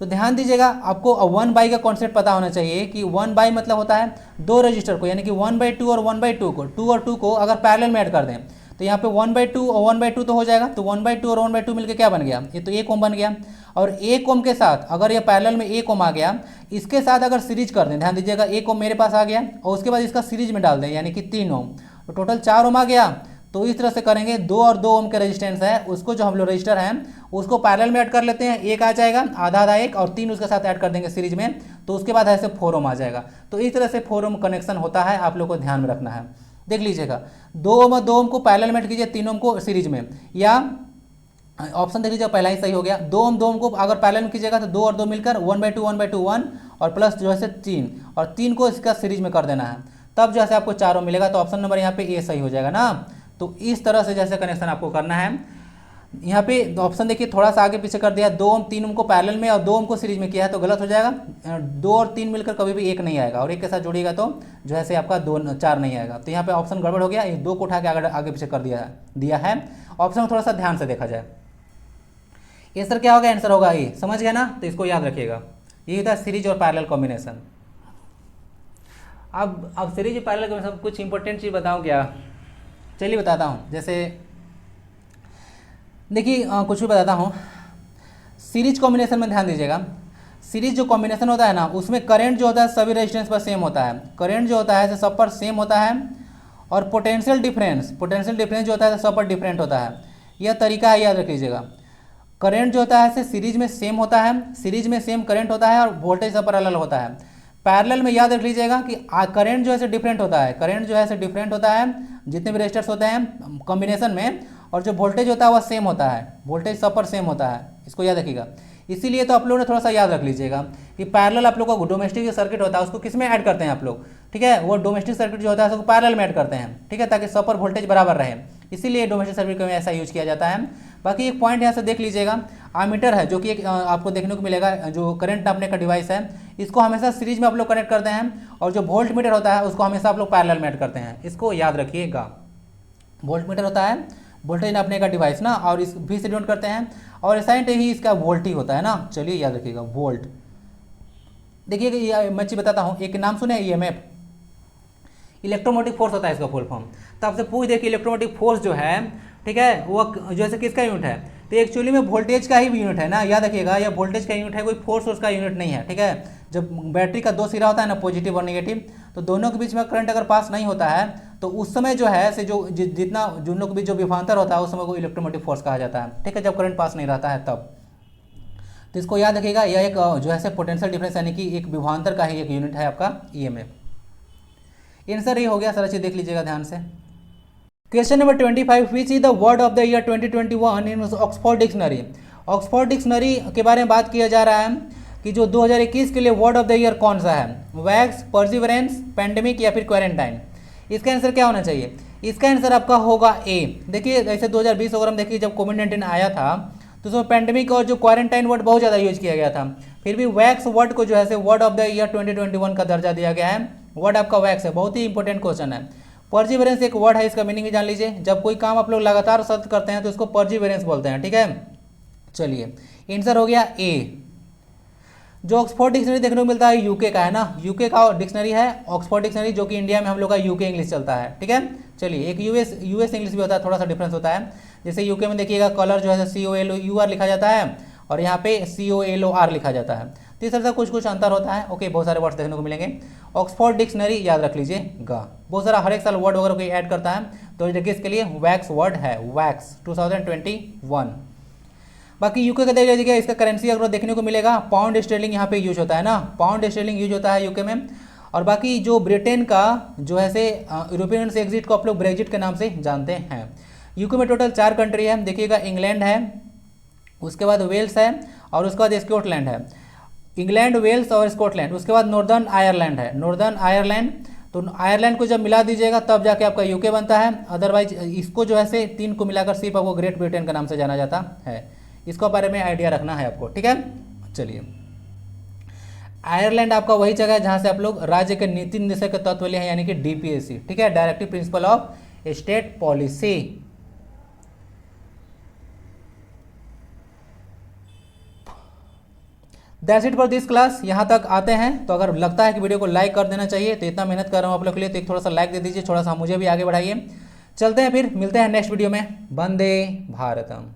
तो ध्यान दीजिएगा, आपको 1/, का कॉन्सेप्ट पता होना चाहिए कि 1/, मतलब होता है दो रजिस्टर को, यानी कि 1/2 और 1/2 को, 2 और 2 को अगर पैरेलल में ऐड कर दें तो यहाँ पे 1/2 और 1/2 तो हो जाएगा, तो 1/2 और 1/2 मिलकर क्या बन गया, ये तो 1 ओम बन गया। और 1 ओम के साथ अगर ये पैरेलल में 1 ओम आ गया, इसके साथ अगर सीरीज कर दें, ध्यान दीजिएगा 1 ओम मेरे पास आ गया और उसके बाद इसका सीरीज में डाल दें यानी कि 3 ओम, तो टोटल 4 ओम आ गया। तो इस तरह से करेंगे, 2 और 2 ओम के रेजिस्टेंस है उसको जो हम लोग रजिस्टर हैं उसको पैरेलल में ऐड कर लेते हैं, एक आ जाएगा आधा आधा एक, और 3 उसके साथ ऐड कर देंगे सीरीज में, तो उसके बाद ऐसे 4 ओम आ जाएगा। तो इस तरह से 4 ओम कनेक्शन होता है, आप लोग को ध्यान में रखना है। देख लीजिएगा, 2 ओम और 2 ओम को पैरेलल में ऐड कीजिए, 3 ओम को सीरीज में, या ऑप्शन देख लीजिए पहला ही सही हो गया। 2 ओम 2 ओम को अगर पैरेलल में कीजिएगा तो 2 और 2 मिलकर 1/2 1/2 1 और प्लस जो है 3, और 3 को इसका सीरीज में कर देना है, तब जैसे आपको 4 ओम मिलेगा। तो ऑप्शन नंबर यहाँ पे ए सही हो जाएगा ना। तो इस तरह से जैसे कनेक्शन आपको करना है। यहाँ पे ऑप्शन देखिए थोड़ा सा आगे पीछे कर दिया, 2 ओम 3 ओम को पैरेलल में और 2 ओम को सीरीज में किया है तो गलत हो जाएगा। 2 और 3 मिलकर कभी भी 1 नहीं आएगा, और 1 के साथ जोड़िएगा तो जो है से आपका 2 4 नहीं आएगा। तो यहाँ पे ऑप्शन गड़बड़ हो गया, ये 2 को उठा के आगे पीछे कर दिया है। ऑप्शन को थोड़ा सा ध्यान से देखा जाए। ये सर क्या होगा, आंसर होगा ये, समझ गया ना। तो इसको याद रखिएगा, ये होता है सीरीज और पैरेलल कॉम्बिनेशन। अब सीरीज और पैरेलल कॉम्बिनेशन कुछ इंपॉर्टेंट चीज़ बताऊँ क्या, चलिए बताता हूँ। जैसे देखिए कुछ भी बताता हूँ। सीरीज कॉम्बिनेशन में ध्यान दीजिएगा, सीरीज जो कॉम्बिनेशन होता है ना उसमें करंट जो होता है सभी रेजिस्टेंस पर सेम होता है, करंट जो होता है सब पर सेम होता है, और पोटेंशियल डिफरेंस जो होता है सब पर डिफरेंट होता है। यह तरीका है, याद रख लीजिएगा। करंट जो होता है सीरीज में सेम होता है, सीरीज में सेम करंट होता है, और वोल्टेज सब पर अलग होता है। पैरेलल में याद रख लीजिएगा कि करंट जो है डिफरेंट होता है, करंट जो है डिफरेंट होता है जितने भी रेजिस्टर्स होते हैं कॉम्बिनेशन में, और जो वोल्टेज होता है वह सेम होता है, वोल्टेज सब पर सेम होता है, इसको याद रखिएगा। इसीलिए तो आप लोगों ने थोड़ा सा याद रख लीजिएगा कि पैरेलल आप लोग का डोमेस्टिक जो सर्किट होता है उसको किस में ऐड करते हैं आप लोग, ठीक है, वो डोमेस्टिक सर्किट जो होता है उसको पैरेलल में ऐड करते हैं, ठीक है, ताकि सब पर वोल्टेज बराबर रहे, इसीलिए डोमेस्टिक सर्किट में ऐसा यूज किया जाता है। बाकी एक पॉइंट यहाँ से देख लीजिएगा, आमीटर है जो कि एक आपको देखने को मिलेगा, जो करंट नापने का डिवाइस है, इसको हमेशा सीरीज में आप लोग कनेक्ट करते हैं, और जो वोल्ट मीटर होता है उसको हमेशा आप लोग पैरेलल में ऐड करते हैं, इसको याद रखिएगा। वोल्ट मीटर होता है वोल्टेज नापने का डिवाइस ना, और इस भी से डिनोट करते हैं, और एसाइंट ही इसका वोल्ट ही होता है ना। चलिए याद रखिएगा वोल्ट। देखिए मैं चीज़ बताता हूँ, एक नाम सुने EMF, इलेक्ट्रोमोटिव फोर्स होता है इसका फुल फॉर्म। तो आपसे पूछ दे कि इलेक्ट्रोमोटिव फोर्स जो है, ठीक है, वो जो है किसका यूनिट है, तो एक्चुअली में वोल्टेज का ही यूनिट है ना, याद रखिएगा, यह वोल्टेज का यूनिट है, कोई फोर्स उसका यूनिट नहीं है, ठीक है। जब बैटरी का 2 सिरा होता है ना, पॉजिटिव और नेगेटिव, तो दोनों के बीच में करंट अगर पास नहीं होता है तो उस समय जो है से जो जितना दोनों के बीच जो विभवांतर होता है उस समय को इलेक्ट्रोमोटिव फोर्स कहा जाता है, ठीक है, जब करंट पास नहीं रहता है तब। तो इसको याद रखिएगा, यह एक जो है पोटेंशियल डिफरेंस यानी कि एक विभवांतर का ही एक यूनिट है आपका EMF। आंसर ये हो गया, सारा चीज देख लीजिएगा ध्यान से। Question number 25, which is the word of the year 2021 in Oxford dictionary. Oxford dictionary के बारे में बात किया जा रहा है कि जो 2021 के लिए वर्ड ऑफ द ईयर कौन सा है, वैक्स, परसिवरेंस, पैंडेमिक या फिर क्वारंटाइन। इसका आंसर क्या होना चाहिए, इसका आंसर आपका होगा ए। देखिए जैसे 2020 वगैरह में देखिए जब कोविड-19 आया था तो उसमें पैंडेमिक और जो क्वारंटाइन वर्ड बहुत ज़्यादा यूज किया गया था, फिर भी वैक्स वर्ड को जो है वर्ड ऑफ द ईयर 2021 का दर्जा दिया गया है। वर्ड आपका वैक्स है, बहुत ही इंपॉर्टेंट क्वेश्चन है। परसिवरेंस एक वर्ड है, इसका मीनिंग भी जान लीजिए। जब कोई काम आप लोग लगातार सतत करते हैं तो इसको परसिवरेंस बोलते हैं, ठीक है। चलिए आंसर हो गया ए। जो ऑक्सफोर्ड डिक्शनरी देखने को मिलता है यूके का है ना, यूके का डिक्शनरी है ऑक्सफोर्ड डिक्शनरी, जो कि इंडिया में हम लोग का यूके इंग्लिश चलता है, ठीक है। चलिए एक यूएस इंग्लिश भी होता है, थोड़ा सा डिफरेंस होता है। जैसे यूके में देखिएगा कलर जो है COLUR लिखा जाता है और यहाँ पे COLOR लिखा जाता है, तो इस तरह से कुछ अंतर होता है। ओके, बहुत सारे वर्ड्स देखने को मिलेंगे। ऑक्सफोर्ड डिक्शनरी याद रख लीजिएगा, बहुत सारा हर एक साल वर्ड वगैरह को ऐड करता है, तो देखिए इसके लिए वैक्स वर्ड है, वैक्स 2021। बाकी यूके का देख लीजिएगा, इसका करेंसी अगर देखने को मिलेगा पाउंड स्टर्लिंग यहाँ पे यूज होता है ना, पाउंड स्टर्लिंग यूज होता है यूके में। और बाकी जो ब्रिटेन का जो है से यूरोपियन से एग्जिट को आप लोग ब्रेक्जिट के नाम से जानते हैं। यूके में टोटल 4 कंट्री है, देखिएगा इंग्लैंड है, उसके बाद वेल्स है, और उसके बाद स्कॉटलैंड है। इंग्लैंड, वेल्स और स्कॉटलैंड, उसके बाद नॉर्दर्न आयरलैंड है, नॉर्दर्न आयरलैंड। तो आयरलैंड को जब मिला दीजिएगा तब जाके आपका यूके बनता है, अदरवाइज इसको जो है से 3 को मिलाकर सिर्फ आपको ग्रेट ब्रिटेन का नाम से जाना जाता है। इसको बारे में आइडिया रखना है आपको, ठीक है। चलिए आयरलैंड आपका वही जगह है जहां से आप लोग राज्य के नीति निर्देशक के तत्व लिए हैं, यानी कि DPSC, ठीक है, directive principle of state policy. That's it for this class. यहाँ तक आते हैं तो अगर लगता है कि वीडियो को लाइक कर देना चाहिए, तो इतना मेहनत कर रहा हूँ आप लोग के लिए, तो एक थोड़ा सा लाइक दे दीजिए, थोड़ा सा मुझे भी आगे बढ़ाइए। चलते हैं फिर, मिलते हैं नेक्स्ट वीडियो में। वंदे भारतम।